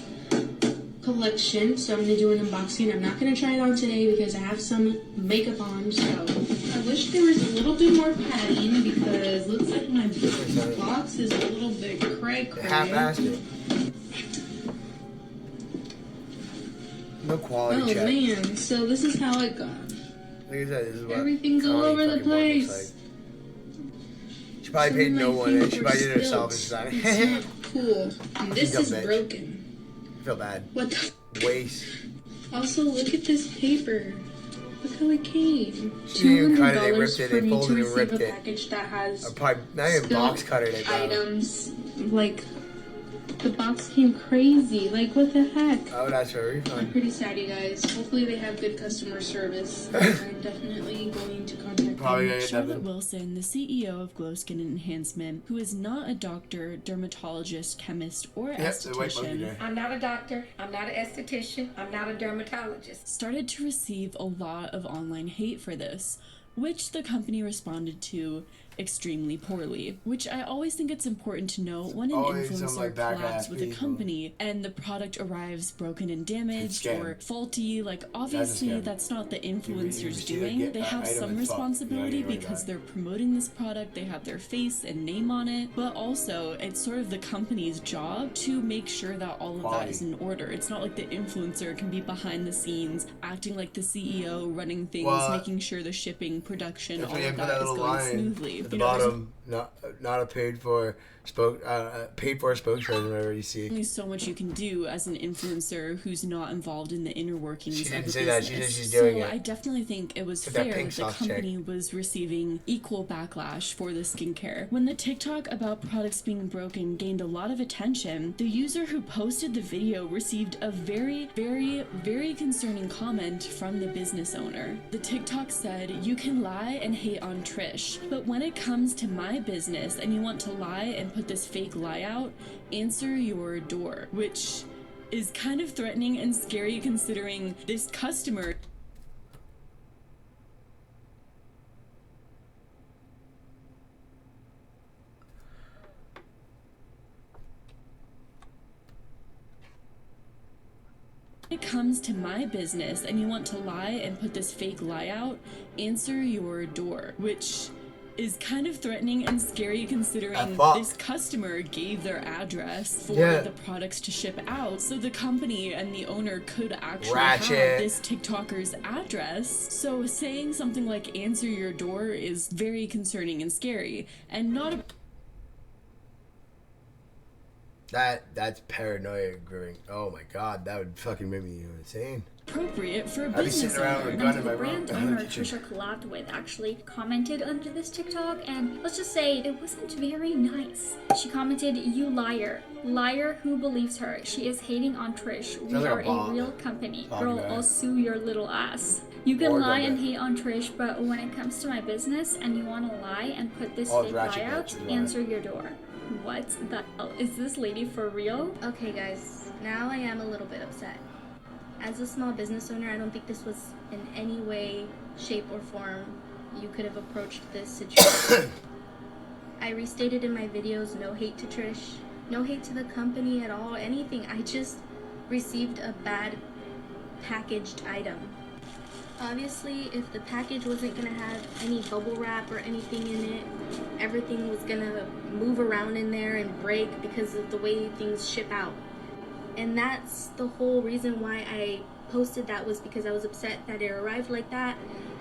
collection, so I'm gonna do an unboxing. I'm not gonna try it on today because I have some makeup on, so I wish there was a little bit more padding because it looks like my box is a little bit cray. Half-assed it. No quality Oh check. man, so this is how it got. Like I said, this is what Everything's all Connie over the fucking Moore looks place. like. She probably paid Some of no my one, and things she were probably did it herself. spilt. And she's like, It's not cool. And this Dumb is bitch. broken. I feel bad. What the? Waste. Also, look at this paper. Look how it came. She didn't even cut it, they ripped $200 it, for they me to folded and receive ripped a it. package that has Or probably not even box cutter it, bro. items. Like, the box came crazy. Like, what the heck? I would ask for a I'm refund. pretty sad, you guys. Hopefully, they have good customer service. I'm definitely going to contact Probably them. gonna get Charlotte nothing. Wilson, the CEO of Glow Skin Enhancement, who is not a doctor, dermatologist, chemist, or Yep, the white monkey esthetician, guy. I'm not a doctor, I'm not an esthetician, I'm not a dermatologist. started to receive a lot of online hate for this, which the company responded to extremely poorly. Which I always think it's important to note when an Always some, influencer like, collabs backlash with a people. company and the product arrives broken and damaged scam. or faulty. Like, obviously scam. that's not the you influencer's see the doing. get- They have item some and fuck. responsibility You know, you because got they're promoting this product, they have their face and name on it, but also it's sort of the company's job to make sure that all of that Quality. is in order. It's not like the influencer can be behind the scenes acting like the CEO, running things, Well, making sure the shipping, production, That's all when you of put that that is little going line smoothly. at the You know, there's bottom, not a paid for spokesperson, whatever you see. only so much you can do as an influencer who's not involved in the inner workings She of didn't the say that. She business. said she's doing so it. I definitely think it was With that fair pink that the sauce chick. company was receiving equal backlash for the skincare. When the TikTok about products being broken gained a lot of attention, the user who posted the video received a very, very, very concerning comment from the business owner. The TikTok said, "You can lie and hate on Trish, but when it comes to my business and you want to lie and put this fake lie out, answer your door," which is kind of threatening and scary considering this customer comes to my business and you want to lie and put this fake lie out, answer your door, which is kind of threatening and scary considering this customer gave their address for the products to ship out. So the company and the owner could actually have this TikToker's address. So saying something like answer your door is very concerning and scary, and not a That's paranoia growing. Oh my god, that would fucking make me insane. Appropriate for a I'd be sitting around with a gun in my The brand room. owner Trisha collabed with actually commented under this TikTok, and let's just say it wasn't very nice. She commented, "You liar. Liar who believes her. She is hating on Trish. We Sounds like are a bomb. a real company. Bomb Girl, guy. I'll sue your little ass. You can Or lie dumb and guy. hate on Trish, but when it comes to my business and you want to lie and put this Oh, fake ratchet lie out, bitch is right. answer your door." What the hell? Is this lady for real? Okay guys, now I am a little bit upset. As a small business owner, I don't think this was in any way, shape, or form you could have approached this situation. I restated in my videos, no hate to Trish, no hate to the company at all, anything. I just received a bad packaged item. Obviously, if the package wasn't gonna have any bubble wrap or anything in it, everything was gonna move around in there and break because of the way things ship out. And that's the whole reason why I posted that, was because I was upset that it arrived like that,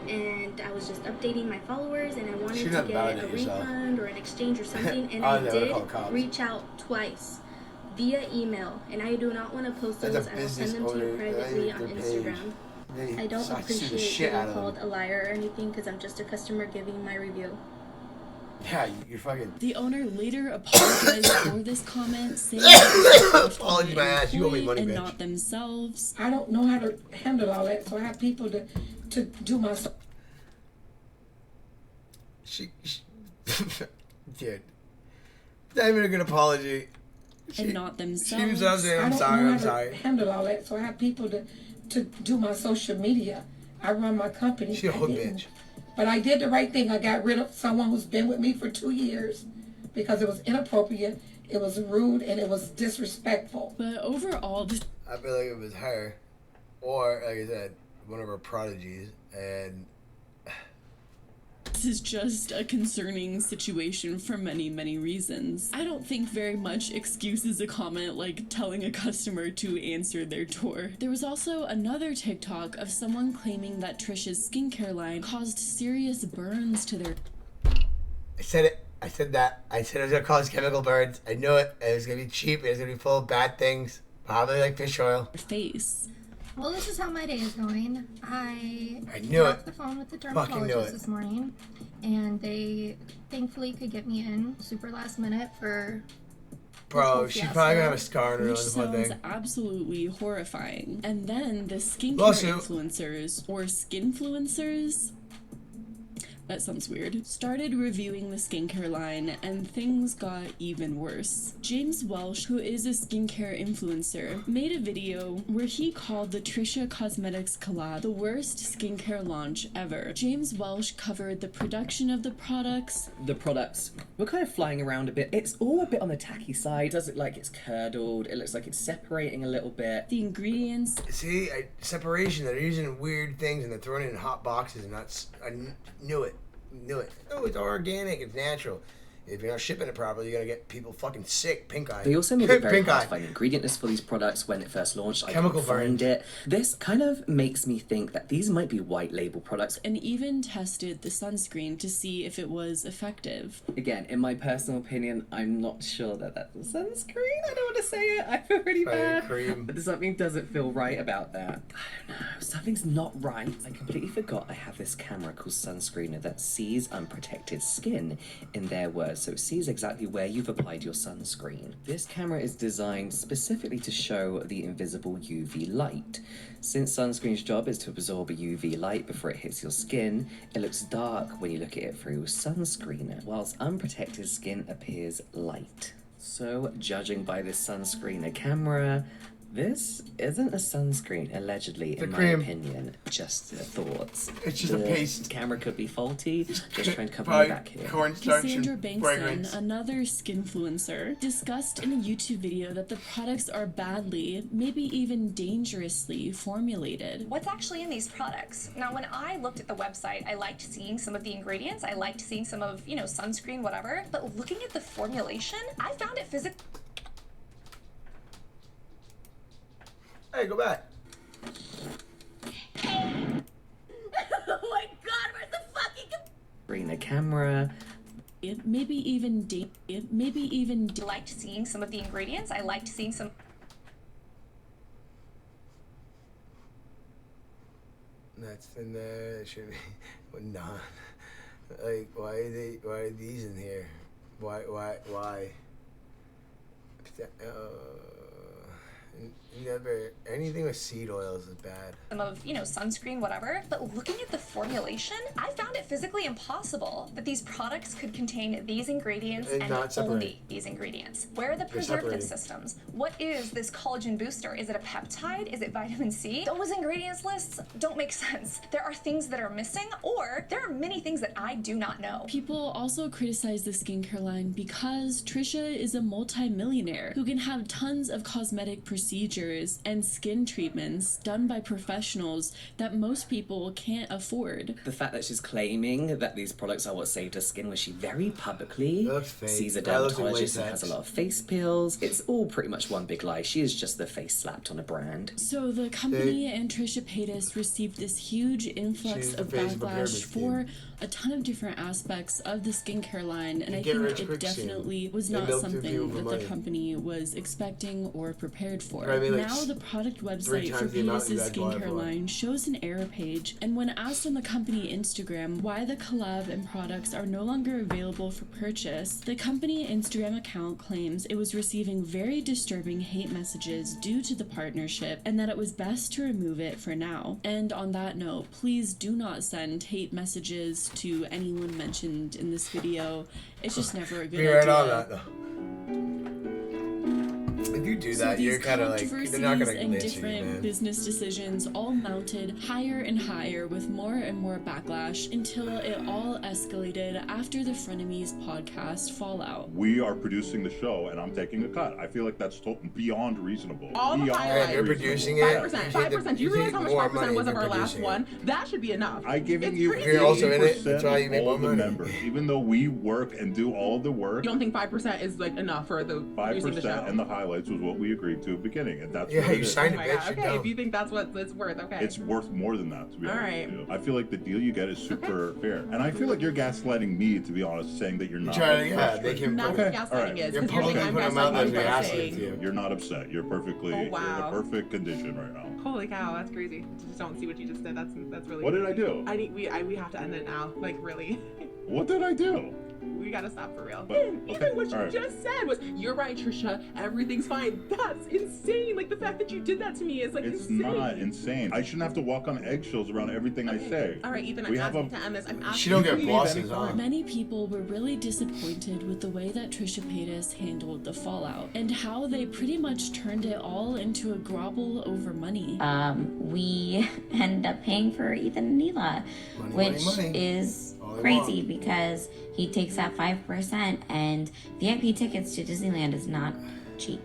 and I was just updating my followers, and I wanted Should to have get a validated yourself. refund or an exchange or something, and Oh, I no, did call cops. reach out twice via email, and I do not want to post As those. a I will send business them to you owner, privately they- on their page, Instagram. they I don't suck to sue the appreciate shit being out of them. called a liar or anything, because I'm just a customer giving my review. Yeah, you're fucking. The owner later apologized for this comment, saying that Apology my ass. You owe me money, and bitch. not themselves. I don't know how to handle all that, so I have people to do my. She dude, not even a good apology. And not themselves. She was out there. I'm I don't sorry. know I'm how sorry. to handle all that, so I have people to do my social media. I run my company. She a I hood didn't. bitch. But I did the right thing. I got rid of someone who's been with me for 2 years because it was inappropriate, it was rude, and it was disrespectful. But overall, I feel like it was her, or like I said, one of her prodigies, and this is just a concerning situation for many, many reasons. I don't think very much excuses a comment like telling a customer to answer their door. There was also another TikTok of someone claiming that Trish's skincare line caused serious burns to their I said it. I said that. I said it was gonna cause chemical burns. I knew it. It was gonna be cheap. It was gonna be full of bad things, probably like fish oil. face. Well, this is how my day is going. I knew got off it. the phone with the Fucking knew dermatologist it. this morning, and they thankfully could get me in super last minute for. Bro, she's probably gonna have a scar on her Which nose. One sounds thing. absolutely horrifying. And then the skincare Lawsuit. influencers, or skinfluencers, that sounds weird, started reviewing the skincare line, and things got even worse. James Welsh, who is a skincare influencer, made a video where he called the Trisha Cosmetics collab the worst skincare launch ever. James Welsh covered the production of the products, The products were kind of flying around a bit. It's all a bit on the tacky side. It does look like it's curdled. It looks like it's separating a little bit. the ingredients, See, separation. They're using weird things and they're throwing it in hot boxes, and that's. Knew it. Knew it. Oh, it's organic. It's natural. If you're not shipping it properly, you're gonna get people fucking sick. Pink eye. They also made it very Pink hard eye. to find ingredient list for these products when it first launched. I Chemical couldn't find it. This kind of makes me think that these might be white label products. and even tested the sunscreen to see if it was effective. Again, in my personal opinion, I'm not sure that that's a sunscreen. I don't want to say it. I feel really bad. Cream. But something doesn't feel right about that. I don't know. Something's not right. I completely forgot I have this camera called Sunscreener that sees unprotected skin in their words. So it sees exactly where you've applied your sunscreen. This camera is designed specifically to show the invisible UV light. Since sunscreen's job is to absorb UV light before it hits your skin, it looks dark when you look at it through Sunscreener, whilst unprotected skin appears light. So, judging by this Sunscreener camera, This isn't a sunscreen, allegedly, in my opinion. Just thoughts. It's just the a paste. Camera could be faulty. Just trying to cover my back here. Cassandra Bankson, another skinfluencer, discussed in a YouTube video that the products are badly, maybe even dangerously formulated. What's actually in these products? Now, when I looked at the website, I liked seeing some of the ingredients. I liked seeing some of, sunscreen, whatever. But looking at the formulation, I found it physically. Hey, go back. Oh my god, where's the fucking... Bring the camera. Maybe even liked seeing some of the ingredients. I liked seeing some... That's in there. It should be... Well, not. Like, why are these in here? Why? Never, anything with seed oils is bad. Some of, sunscreen, whatever. But looking at the formulation, I found it physically impossible that these products could contain these ingredients and only these ingredients. Where are the preservative systems? What is this collagen booster? Is it a peptide? Is it vitamin C? Those ingredients lists don't make sense. There are things that are missing, or there are many things that I do not know. People also criticize the skincare line because Trisha is a multi-millionaire who can have tons of cosmetic procedures and skin treatments done by professionals that most people can't afford. The fact that she's claiming that these products are what saved her skin, was she very publicly sees a dermatologist and has a lot of face peels. It's all pretty much one big lie. She is just the face slapped on a brand. So the company and Trisha Paytas received this huge influx of backlash for a ton of different aspects of the skincare line, and I think it definitely was not something that the company was expecting or prepared for. Now the product website for Paytas' skincare line shows an error page, and when asked on the company Instagram why the collab and products are no longer available for purchase, the company Instagram account claims it was receiving very disturbing hate messages due to the partnership and that it was best to remove it for now. And on that note, please do not send hate messages to anyone mentioned in this video. It's just never a good idea. Right on that, though. If you do that, you're kind of like, they're not going to and different business decisions all mounted higher and higher with more and more backlash until it all escalated after the Frenemies podcast fallout. We are producing the show and I'm taking a cut. I feel like that's beyond reasonable. All the highlights. You're producing it. 5%. Do you realize how much 5% was of our last one? That should be enough. I'm giving you you're also in it. That's why you make more money. Members, even though we work and do all the work. You don't think 5% is like enough for the producing the show? 5% and the highlights was what we agreed to at the beginning, and that's what you signed it, bitch. Okay, if you think that's what it's worth, okay. It's worth more than that, to be honest with you. I feel like the deal you get is super fair, and I feel like you're gaslighting me, to be honest, saying that you're not. They can. Not what gaslighting is. You're publicly putting them out there gaslighting. You're not upset. You're perfectly. Oh, wow. You're in a perfect condition right now. Holy cow, that's crazy. Just don't see what you just did. That's really. What did I do? We have to end it now. Like really. What did I do? We gotta stop for real. Even what you just said was, "You're right, Trisha. Everything's fine." That's insane. Like the fact that you did that to me is like insane. It's not insane. I shouldn't have to walk on eggshells around everything I say. All right, Ethan. I'm asking to end this. I'm asking. She don't get bosses on. Many people were really disappointed with the way that Trisha Paytas handled the fallout and how they pretty much turned it all into a grovel over money. We ended up paying for Ethan and Neela, which is crazy because he takes that 5% and VIP tickets to Disneyland is not cheap.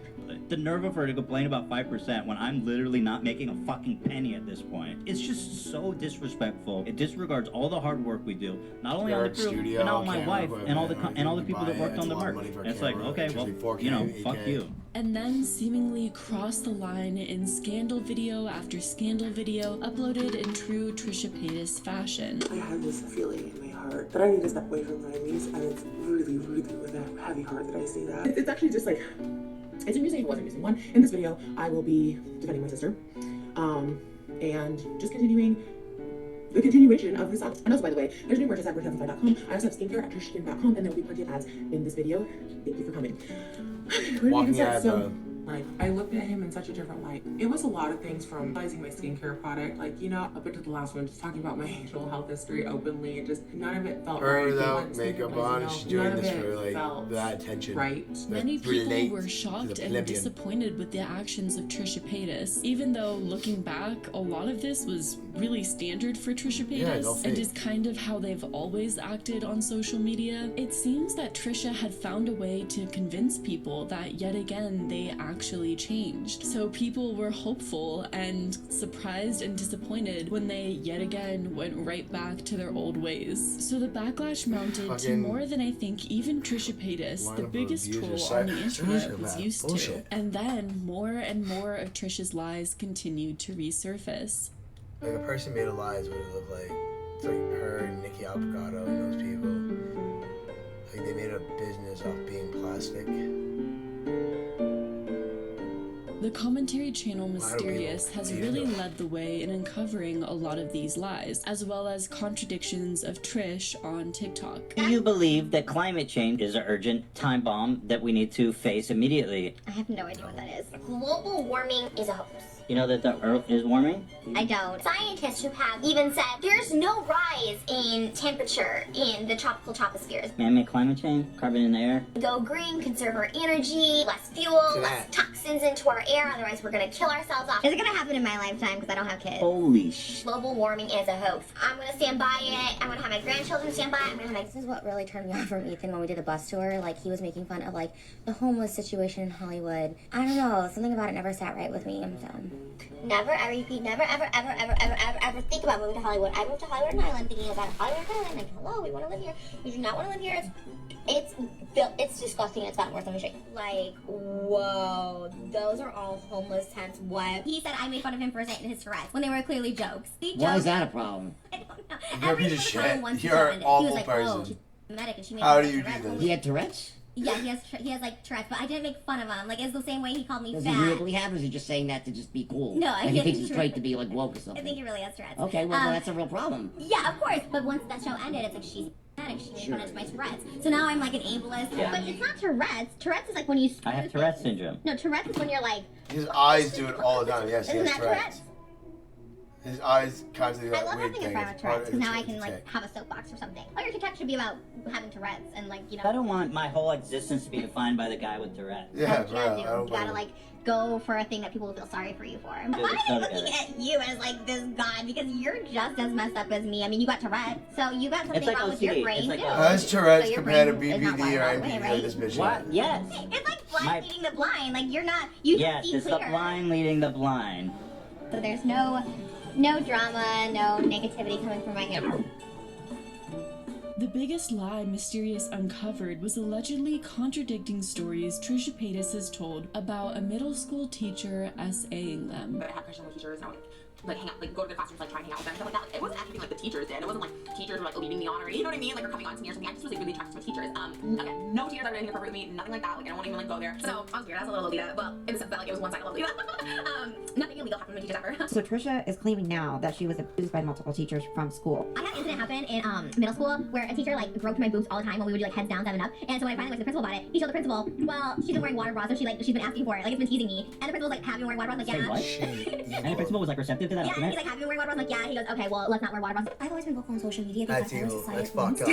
The nerve of her to complain about 5% when I'm literally not making a fucking penny at this point. It's just so disrespectful. It disregards all the hard work we do, not only on the crew, but now my wife and all the people that worked on the merch. And it's like, okay, well, fuck you. And then seemingly crossed the line in scandal video after scandal video uploaded in true Trisha Paytas fashion. I had this feeling in my heart that I need to step away from Frenemies, and it's really, really with a heavy heart that I say that. It's actually just like, it's amusing if it wasn't amusing. One, in this video, I will be defending my sister, and just continuing the continuation of this. And also, by the way, there's new merch at cybertensify.com. I also have skincare at trishskin.com, and there will be plenty of ads in this video. Thank you for coming. Walking at Like, I looked at him in such a different light. It was a lot of things from utilizing my skincare product, like, you know, up into the last one, just talking about my mental health history openly, and just none of it felt her right. without makeup on, she's doing this for like that attention. Right. Many people were shocked and disappointed with the actions of Trisha Paytas, even though looking back, a lot of this was really standard for Trisha Paytas and is kind of how they've always acted on social media. It seems that Trisha had found a way to convince people that yet again they actually changed. So people were hopeful and surprised and disappointed when they yet again went right back to their old ways. So the backlash mounted to more than I think even Trisha Paytas, the biggest troll on the internet, was used to. And then more and more of Trisha's lies continued to resurface. Like a person made of lies, what it looked like. It's like her and Nikki Avocado and those people. Like they made a business off being plastic. The commentary channel Mysterious has really led the way in uncovering a lot of these lies, as well as contradictions of Trish on TikTok. Do you believe that climate change is an urgent time bomb that we need to face immediately? I have no idea what that is. Global warming is a hoax. You know that the Earth is warming? I don't. Scientists who have even said there's no rise in temperature in the tropical tropospheres. Man-made climate change, carbon in the air. Go green, conserve our energy, less fuel, less toxins into our air, otherwise we're gonna kill ourselves off. Is it gonna happen in my lifetime because I don't have kids? Holy sh! Global warming is a hoax. I'm gonna stand by it. I'm gonna have my grandchildren stand by it. I'm gonna have my... This is what really turned me off from Ethan when we did the bus tour. Like, he was making fun of, like, the homeless situation in Hollywood. I don't know, something about it never sat right with me, so... Never, I repeat, never, ever think about moving to Hollywood. I moved to Hollywood and Island thinking about Hollywood and Island. Like, hello, we want to live here. We do not want to live here. It's disgusting. It's not worth a shake. Like, whoa, those are all homeless tents. What? He said I made fun of him for saying his Tourette's when they were clearly jokes. Why is that a problem? I don't know. You're a piece of shit. You're an awful person. Oh, she's medic and she made How do you do this? He had Tourette's? Yeah, he has like Tourette's, but I didn't make fun of him. Like, it's the same way he called me Does fat. he really have, or is he just saying that to just be cool? No, like he thinks it's great to be like woke or something. I think he really has Tourette's. Okay, well, that's a real problem. Yeah, of course. But once that show ended, it's like she's pathetic. She made fun of my Tourette's. So now I'm like an ableist. Yeah. But it's not Tourette's. Tourette's is like when you. I have Tourette's syndrome. No, Tourette's is when you're like. His eyes do it all the time. Yes, he Isn't has that Tourette's. His eyes constantly I that love weird having a thing. friend with It's part Tourette's of because the now I can like tick. have a soapbox or something. Oh, your TikTok should be about having Tourette's and like, you know. I don't want my whole existence to be defined by the guy with Tourette's. Yeah, You can't do. You gotta like go for a thing that people will feel sorry for you for. I'm Dude, not it's so looking good. at you as like this god because you're just as messed up as me. I mean, you got Tourette's, so you got something like wrong with your OCD. brain It's like too. How's Tourette's So your compared to brain is not BPD wired or all the way, NPD right? this bitch? What? Yes. It's like blind leading the blind. Like you're not. You Yes, see it's clear. the blind leading the blind. So there's no drama, no negativity coming from my camera. The biggest lie Mysterious uncovered was allegedly contradicting stories Trisha Paytas has told about a middle school teacher SAing them. I had questions with teachers, and I would like hang out, like go to the classrooms, like try and hang out with them, stuff like that. Like, it wasn't actually like the teachers did. It wasn't like teachers were like leading me on, or you know what I mean, like or coming on to me or something. I just was like really attracted to my teachers. Again, no teachers ever did anything inappropriate with me, nothing like that. Like I don't want to even like go there. So I was weird. I was a little Lolita. Well, in the sense that like it was one side of Lolita. Nothing illegal happened with my teachers ever. So Trisha is claiming now that she was abused by multiple teachers from school. I had an incident happen in middle school where a teacher like groped my boobs all the time when we would do like heads down, 7 up. And so when I finally went to the principal about it, he told the principal, well, she's been wearing water bras, so she's been asking for it, like it's been teasing me. And the principal's like, have you been wearing water bras? I'm like, Say yeah. what? And the principal was like receptive to that Yeah, argument? he's like, have you been wearing water bras? I'm like, yeah. He goes, okay, well, let's not wear water bras. I've always been vocal on social media because That's I was evil. decided That's fucked up.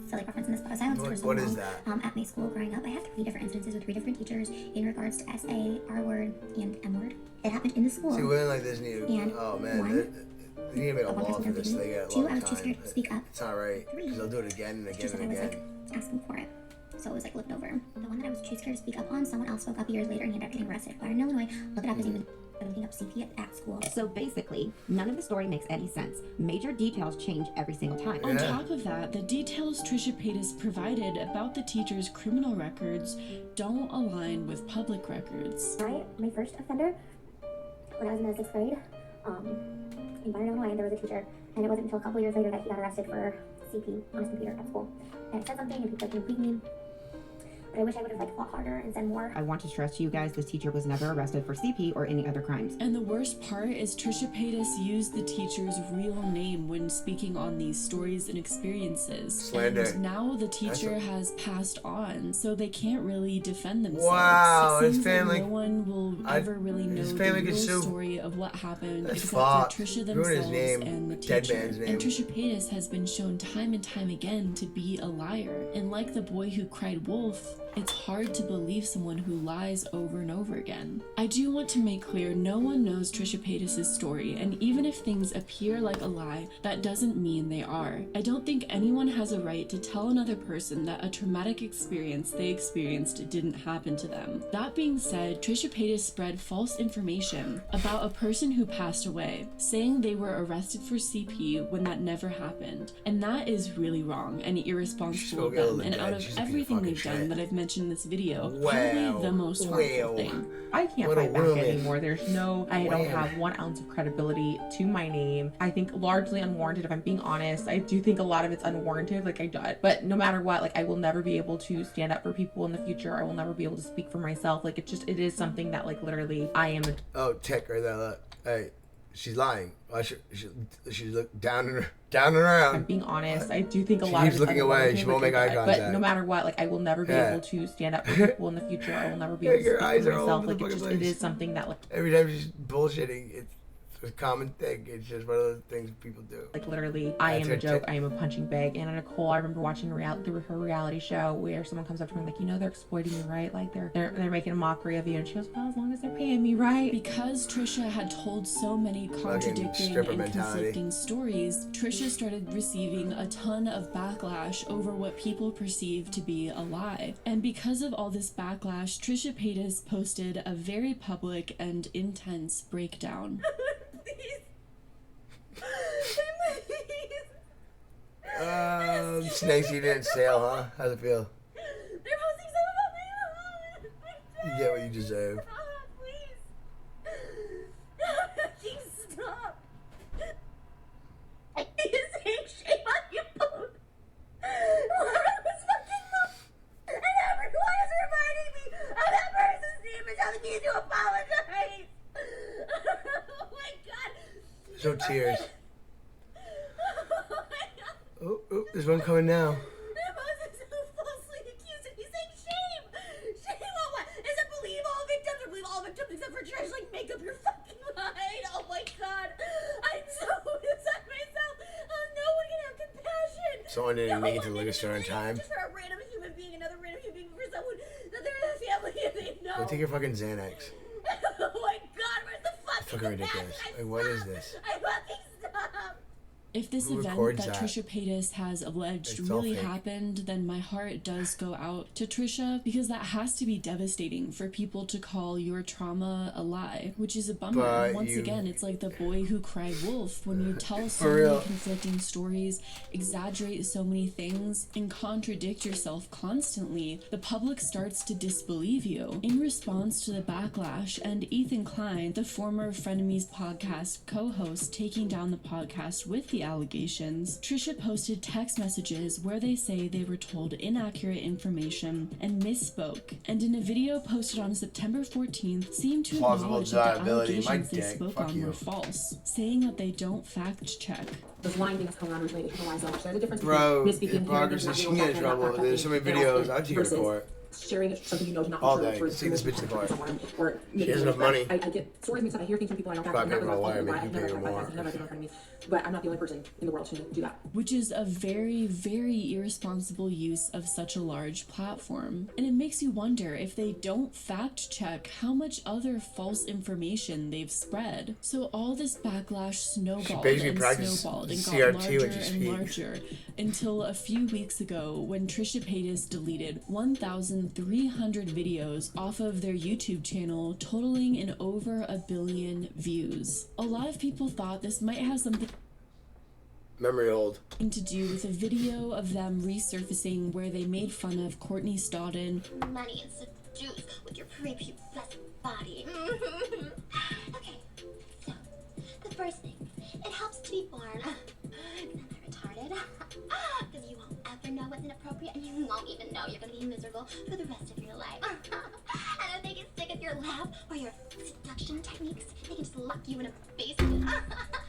silly preference in this, but I silenced for so What long. is that? At my school growing up, I had 3 different instances with 3 different teachers in regards to SA, R word, and M word. It happened in the school. See, women like this need to. And Oh man, one, they need to make a one law person for this. dumped They me. get a 2, long I was too time. scared to speak up. It's not right because they'll do it again and again Teacher and that I was again. like asking for it. So it was like looked over. The one that I was too scared to speak up on, someone else spoke up years later and he ended up getting arrested. Fire in Illinois. Look it up as he was looking up CP at school. So basically, none of the story makes any sense. Major details change every single time. On top of that, the details Trisha Paytas provided about the teacher's criminal records don't align with public records. My first offender, when I was in the 6th grade, in Byron, Illinois, there was a teacher, and it wasn't until a couple years later that he got arrested for CP on his computer at school. And it said something, and people like, please me. but I wish I would have like fought harder and said more. I want to stress to you guys, this teacher was never arrested for CP or any other crimes. And the worst part is Trisha Paytas used the teacher's real name when speaking on these stories and experiences. Slander. And now the teacher has passed on, so they can't really defend themselves. Wow, it his seems family. Like no one will ever really know his the family real could sue. story of what happened That's except fucked. for Trisha Ruin his themselves name. and the Dead teacher. man's name. And Trisha Paytas has been shown time and time again to be a liar. And like the boy who cried wolf, it's hard to believe someone who lies over and over again. I do want to make clear no one knows Trisha Paytas' story, and even if things appear like a lie, that doesn't mean they are. I don't think anyone has a right to tell another person that a traumatic experience they experienced didn't happen to them. That being said, Trisha Paytas spread false information about a person who passed away, saying they were arrested for CP when that never happened. And that is really wrong and irresponsible of them, and out of everything they've done that I've mentioned in this video, probably the most harmful thing. I can't fight back anymore. There's no, I don't have 1 ounce of credibility to my name. I think largely unwarranted, if I'm being honest. I do think a lot of it's unwarranted, like I do. But no matter what, like I will never be able to stand up for people in the future. I will never be able to speak for myself. Like it is something that like literally I am a... Oh, tick right there, look. Hey, she's lying. Why should she look down and around? I'm being honest. I do think a She lot of keeps it's looking away. She won't make eye contact. But no matter what, like I will never be able to stand up for people in the future. I will never be able to Your speak eyes for are all myself. over Like the it just fucking it is place. something that like Every time she's bullshitting, it's a common thing. It's just one of those things people do. like literally I am That's a her joke. tick. I am a punching bag. And Nicole, I remember watching her reality show where someone comes up to me like, you know, they're exploiting you, right? Like they're making a mockery of you. And she goes, well, as long as they're paying me, right? Because Trisha had told so many contradicting stripper and mentality. conflicting stories, Trisha started receiving a ton of backlash over what people perceive to be a lie. And because of all this backlash, Trisha Paytas posted a very public and intense breakdown. Snakes eating at sale, huh? How's it feel? They're posting stuff about me. You get what you deserve. Please stop. I need to say shame on you both. Laura was fucking mom, and everyone is reminding me of that person's name and telling me to apologize. Oh my god. So tears. Oh, there's one coming now. That Moses so falsely accused of me saying shame. Shame on what? Is it believe all victims or believe all victims except for trash? Like make up your fucking mind. Oh my god. I'm so inside myself. No one can have compassion. Someone didn't make it to the liquor store in time. Just for a random human being, another random human being, for someone that they're in a family and they know. Go take your fucking Xanax. Oh my god, where's the fucking Fucking ridiculous. Like, what is this? I fucking stop. If this Who event records that that? Trisha Paytas has alleged It's all really fake. happened, then my heart does go out to Trisha, because that has to be devastating for people to call your trauma a lie, which is a bummer. But And once you- again, it's like the boy who cried wolf. When you tell so For many real. conflicting stories, exaggerate so many things, and contradict yourself constantly, the public starts to disbelieve you. In response to the backlash, and Ethan Klein, the former Frenemies podcast co-host, taking down the podcast with the allegations, Trisha posted text messages where they say they were told inaccurate information and misspoke, and in a video posted on September 14th seemed to Plausible acknowledge that the deniability. My allegations they dick. spoke Fuck on you. were false, saying that they don't fact check. This lying thing that's going on recently, there's a difference Bro, between misspeaking, hypocrisy, not she being can get in able to trouble. fact-checking, There's so many and also videos. I'd take her to versus court. sharing something you know to not be All true day. for See this bitch in the car. or She has enough money. I get stories mixed up. I hear things from people I don't Fuck, fact. I'm gonna lie, make you pay her more. But I'm not the only person in the world to do that. Which is a very, very irresponsible use of such a large platform. And it makes you wonder if they don't fact check how much other false information they've spread. So all this backlash snowballed basically and practiced snowballed and got CRT larger when she and speaks. larger until a few weeks ago when Trisha Paytas deleted 1,300 videos off of their YouTube channel, totaling in over 1 billion views. A lot of people thought this might have something Memory hold. to do with a video of them resurfacing where they made fun of Courtney Stodden. Money is the juice with your prepubescent body. Okay, so the first thing, it helps to be born. Am I retarded? Because you won't ever know what's inappropriate and you won't even know you're gonna be miserable for the rest of your life. And if they get sick of your laugh or your seduction techniques, they can just lock you in a basement.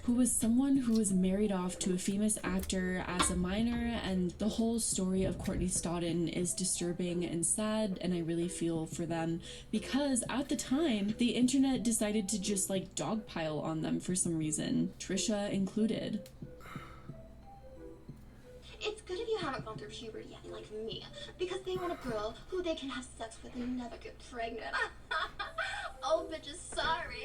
Who was someone who was married off to a famous actor as a minor, and the whole story of Courtney Stodden is disturbing and sad, and I really feel for them because at the time the internet decided to just like dogpile on them for some reason, Trisha included. It's good if you haven't gone through puberty yet, like me, because they want a girl who they can have sex with and never get pregnant. Oh, bitches, sorry.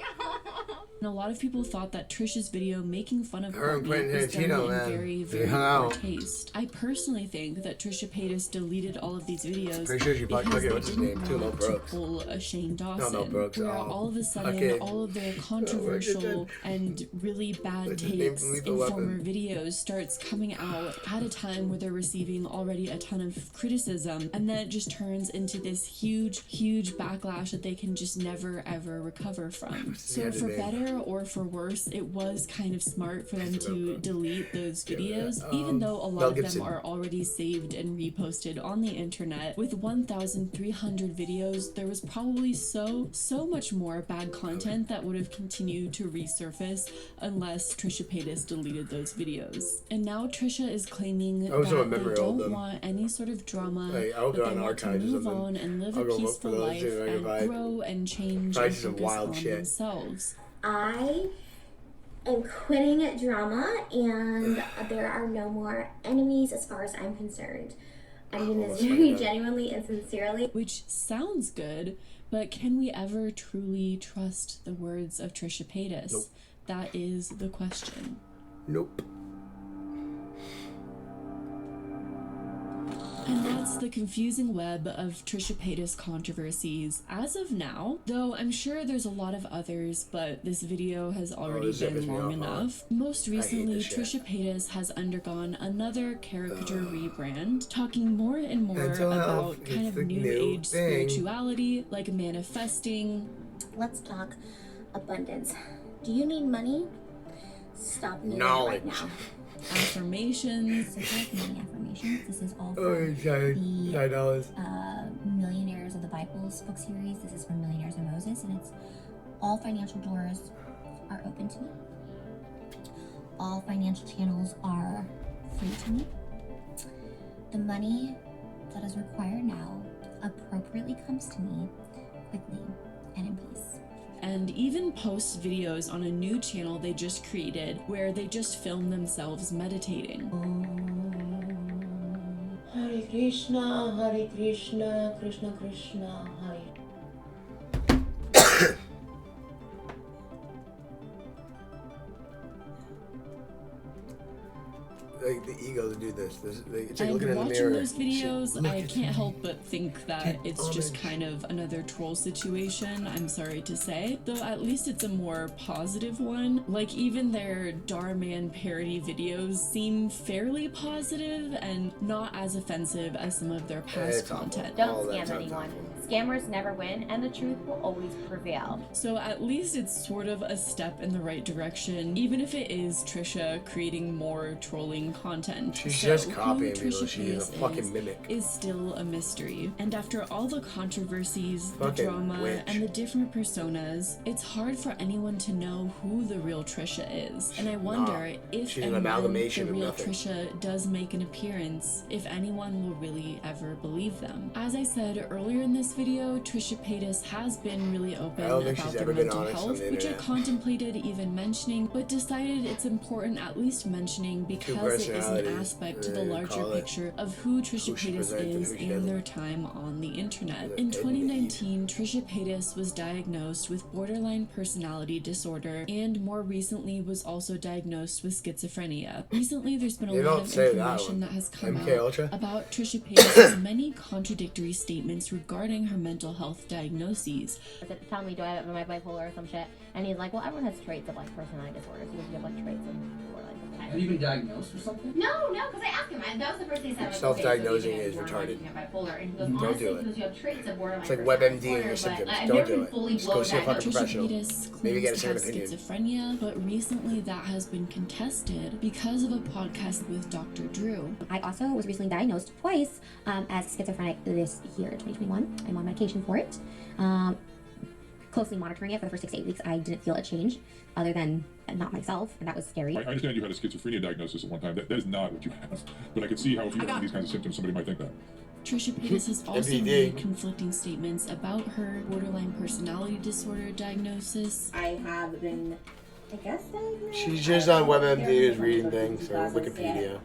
And a lot of people thought that Trisha's video making fun of Her and Courtney was done Tarantino, in man. very, They very hung poor out. taste. I personally think that Trisha Paytas deleted all of these videos Pretty sure she because fucked they what's his didn't name too, Mel want to Brooks. pull a Shane Dawson, Mel Brooks, where oh, all of a sudden fucking- all of their controversial and really bad What's his name takes from in Lethal former Weapon? videos starts coming out at a time where they're receiving already a ton of criticism, and then it just turns into this huge backlash that they can just never ever recover from. So for better or for worse, it was kind of smart for them to delete those videos, even though a lot Mel of them Gibson. are already saved and reposted on the internet. With 1,300 videos, there was probably so much more bad content that would have continued to resurface unless Trisha Paytas deleted those videos. And now Trisha is claiming I also that remember they all don't them. want any sort of drama, Hey, I'll that go they on want to archives or move something. on and live I'll a go look peaceful for those, life see if I can and find grow and change prices and of focus wild on shit. themselves. I am quitting drama, and there are no more enemies as far as I'm concerned. I mean this very genuinely and sincerely. Which sounds good, but can we ever truly trust the words of Trisha Paytas? Nope. That is the question. Nope. And that's the confusing web of Trisha Paytas controversies as of now, though I'm sure there's a lot of others, but this video has already this been pisses me long off, huh? enough. Most recently, this shit. Trisha Paytas has undergone another caricature rebrand, talking more and more Mental about health kind is of the new new age thing. spirituality, like manifesting. Let's talk abundance. Do you need money? Stop needing it Knowledge. right now. Affirmations. This is money affirmations. This is all Oh, for $9. Millionaires of the Bible's book series. This is from Millionaires of Moses, and it's all financial doors are open to me. All financial channels are free to me. The money that is required now appropriately comes to me quickly and in peace. And even post videos on a new channel they just created where they just film themselves meditating. Hare Krishna, Krishna Krishna, Hare. Like the ego to do this. It's like And looking in the watching mirror. those videos, Shit, look I at can't me. help but think that Take it's just homage. kind of another troll situation, I'm sorry to say. Though at least it's a more positive one. Like even their Darman parody videos seem fairly positive and not as offensive as some of their past It's awful. content. Don't scam anyone. Scammers never win, and the truth will always prevail. So at least it's sort of a step in the right direction, even if it is Trisha creating more trolling content. She's So just who copying Trisha people. She's a Paytas fucking mimic. is still a mystery. And after all the controversies, the Fucking drama, witch. and the different personas, it's hard for anyone to know who the real Trisha is. And I wonder if She's an and when amalgamation the of real nothing. Trisha does make an appearance, if anyone will really ever believe them. As I said earlier in this video, Trisha Paytas has been really open I don't think about she's their ever been mental honest on health, the which I internet. contemplated even mentioning, but decided it's important at least mentioning because it is an personalities, aspect to the they larger call it. picture of who Trisha Who she Paytas presents and is who she and doesn't. their time on the internet. The In Ed 2019, Trisha Paytas was diagnosed with borderline personality disorder and more recently was also diagnosed with schizophrenia. Recently, there's been a You lot don't of say that information one. that has come MK out Ultra? about Trisha Paytas' many contradictory statements regarding her mental health diagnoses. Tell me, do I have my bipolar or some shit? And he's like, well, everyone has traits of like personality disorders. You have like traits of borderline. Have you been diagnosed or something? No, because I asked him. That was the first thing he said. Like, Self-diagnosing okay, so is retarded. Bipolar, and he goes, Don't honestly, do it. because you have traits of borderline It's like personality WebMD and your disorder, symptoms. but I've Don't never do been it. fully Just go blown see a fucking diagnosed. professional. Maybe get a Claims second to have opinion. schizophrenia, but recently that has been contested because of a podcast with Dr. Drew. I also was recently diagnosed twice as schizophrenic this year, 2021. I'm on medication for it. Closely monitoring it for the first 6 to 8 weeks. I didn't feel a change other than not myself, and that was scary. I understand you had a schizophrenia diagnosis at one time. That is not what you have. But I could see how if you have these kinds of symptoms, somebody might think that. Trisha Paytas has also MPD. made conflicting statements about her borderline personality disorder diagnosis. I have been, I guess, diagnosed. She's just on WebMD, is reading things, or Wikipedia.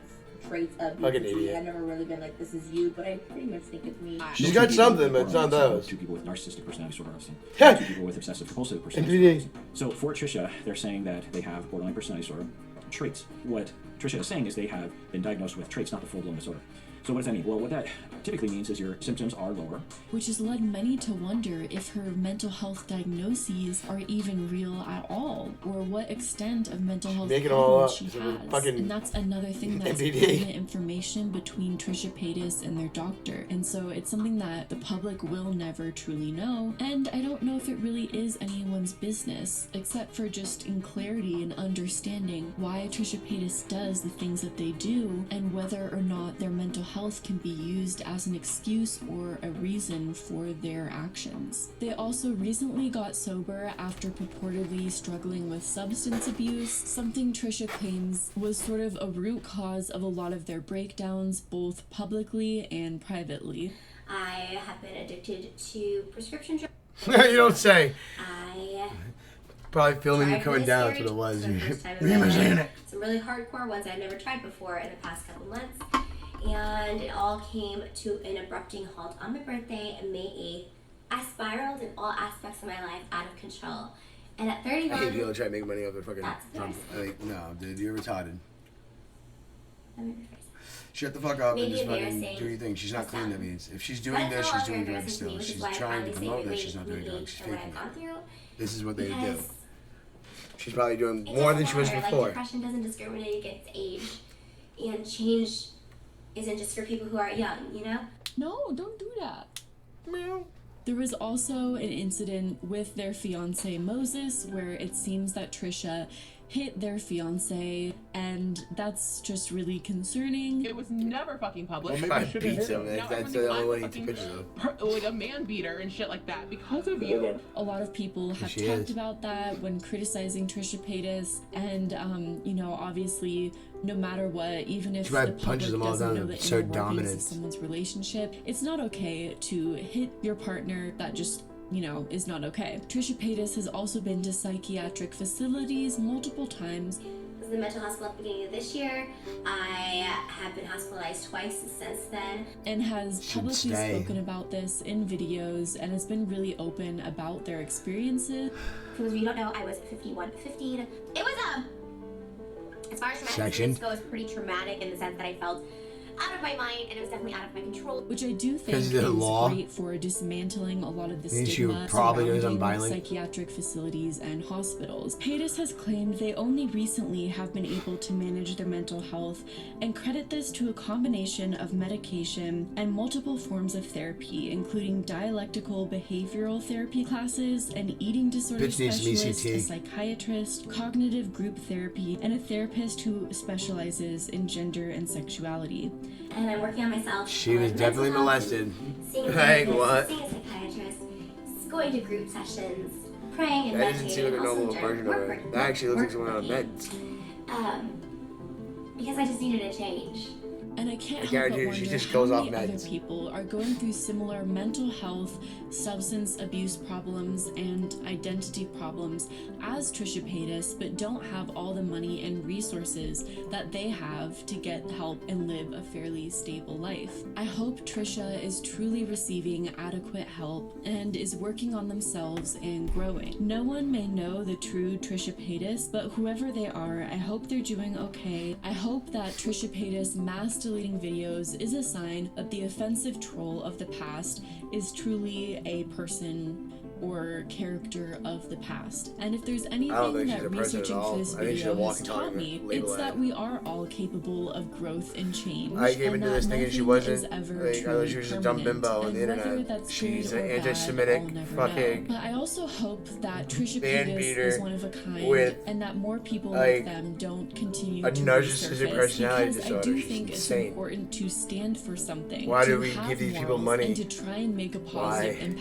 Traits of Like an BPD. idiot. I've never really been like, this is you, but I pretty much think it's me. She's got something, but it's not those. 2 people with narcissistic personality disorder, Yeah. 2 people with obsessive compulsive personality MPD. disorder. So for Trisha, they're saying that they have borderline personality disorder traits. What Trisha is saying is they have been diagnosed with traits, not the full-blown disorder. So what does that mean? Well, what that typically means is your symptoms are lower. Which has led many to wonder if her mental health diagnoses are even real at all, or what extent of mental health Make it all problems up. she It's a has. fucking And that's another thing that's MPD. private information between Trisha Paytas and their doctor. And so it's something that the public will never truly know. And I don't know if it really is anyone's business, except for just in clarity and understanding why Trisha Paytas does the things that they do, and whether or not their mental health can be used as an excuse or a reason for their actions. They also recently got sober after purportedly struggling with substance abuse, something Trisha claims was sort of a root cause of a lot of their breakdowns, both publicly and privately. I have been addicted to prescription drugs. You don't say. I Probably filming you tried coming really down, that's scary what it was. for the first time in You my were saying life. it. Some really hardcore ones I've never tried before in the past couple months. And it all came to an abrupting halt on my birthday, May 8th. I spiraled in all aspects of my life out of control. And at 31, I hate people that try to make money off their fucking. That's Like, no, dude, you're retarded. let me rephrase. Shut the fuck up and Maybe just fucking embarrassing do your thing. She's not for clean, some. that means. If she's But doing it's this, no she's longer doing drugs embarrassing to still. me, which is She's why I trying to finally promote say this, she's not doing we drugs. She's for what faking I've gone it. through. This is what they do. Because She's probably doing it more than doesn't she was matter, before. Like, depression doesn't discriminate against age. And change isn't just for people who are young, you know? No, don't do that. There was also an incident with their fiance Moses where it seems that Trisha hit their fiance, and that's just really concerning. It was never fucking public. Well, maybe I shouldn't hit him. Now That's everyone the only thinks way I'm he took pictures of. like a man beater and shit like that because of you. A lot of people have She talked is. about that when criticizing Trisha Paytas, and you know, obviously, no matter what, even if She the probably public punches them all doesn't down know and the so inner workings of dominant. someone's relationship, it's not okay to hit your partner. That just, you know, is not okay. Trisha Paytas has also been to psychiatric facilities multiple times. I was in the mental hospital at the beginning of this year. I have been hospitalized twice since then. And has Should publicly stay. spoken about this in videos and has been really open about their experiences. For those of you who don't know, I was 15. It was as far as traumatic Section. experience goes, pretty traumatic in the sense that I felt out of my mind and it was definitely out of my control. Which I do think Because is of the law. great for dismantling a lot of the Means she stigma probably goes on surrounding violent. psychiatric facilities and hospitals. Paytas has claimed they only recently have been able to manage their mental health and credit this to a combination of medication and multiple forms of therapy, including dialectical behavioral therapy classes, an eating disorder Bitch needs some specialist, a ECT. psychiatrist, cognitive group therapy, and a therapist who specializes in gender and sexuality. And I'm working on myself. She was on definitely mental health, molested. Seeing a Like therapist, what? seeing a psychiatrist, going to group sessions, praying and That doesn't seem like a meditating, also normal during version of work it. That actually looks like someone on working. meds. Because I just needed a change. And I can't I help but guarantee you, wonder she just how goes off many other meds. people are going through similar mental health, substance abuse problems, and identity problems as Trisha Paytas, but don't have all the money and resources that they have to get help and live a fairly stable life. I hope Trisha is truly receiving adequate help and is working on themselves and growing. No one may know the true Trisha Paytas, but whoever they are, I hope they're doing okay. I hope that Trisha Paytas mass deleting videos is a sign that the offensive troll of the past is truly a person or character of the past. And if there's don't anything think she's that a person at researching all. for this I think she's a video has walking taught talking me, label it's that ad. we are all capable of growth and change. I came and into that this thinking she nothing wasn't. is ever Like, I thought truly she was a dumb permanent, bimbo on and the whether internet. that's She's good an or bad, anti-Semitic I'll never fucking know. But I also hope that Trisha band Paytas beater is one of a kind, with, and that more people like, like them don't continue a to narcissistic resurface, personality because I disorder. do She's think it's insane. important to stand for something. Why to do we have give these people morals, money? and to try and make a positive Why? impact.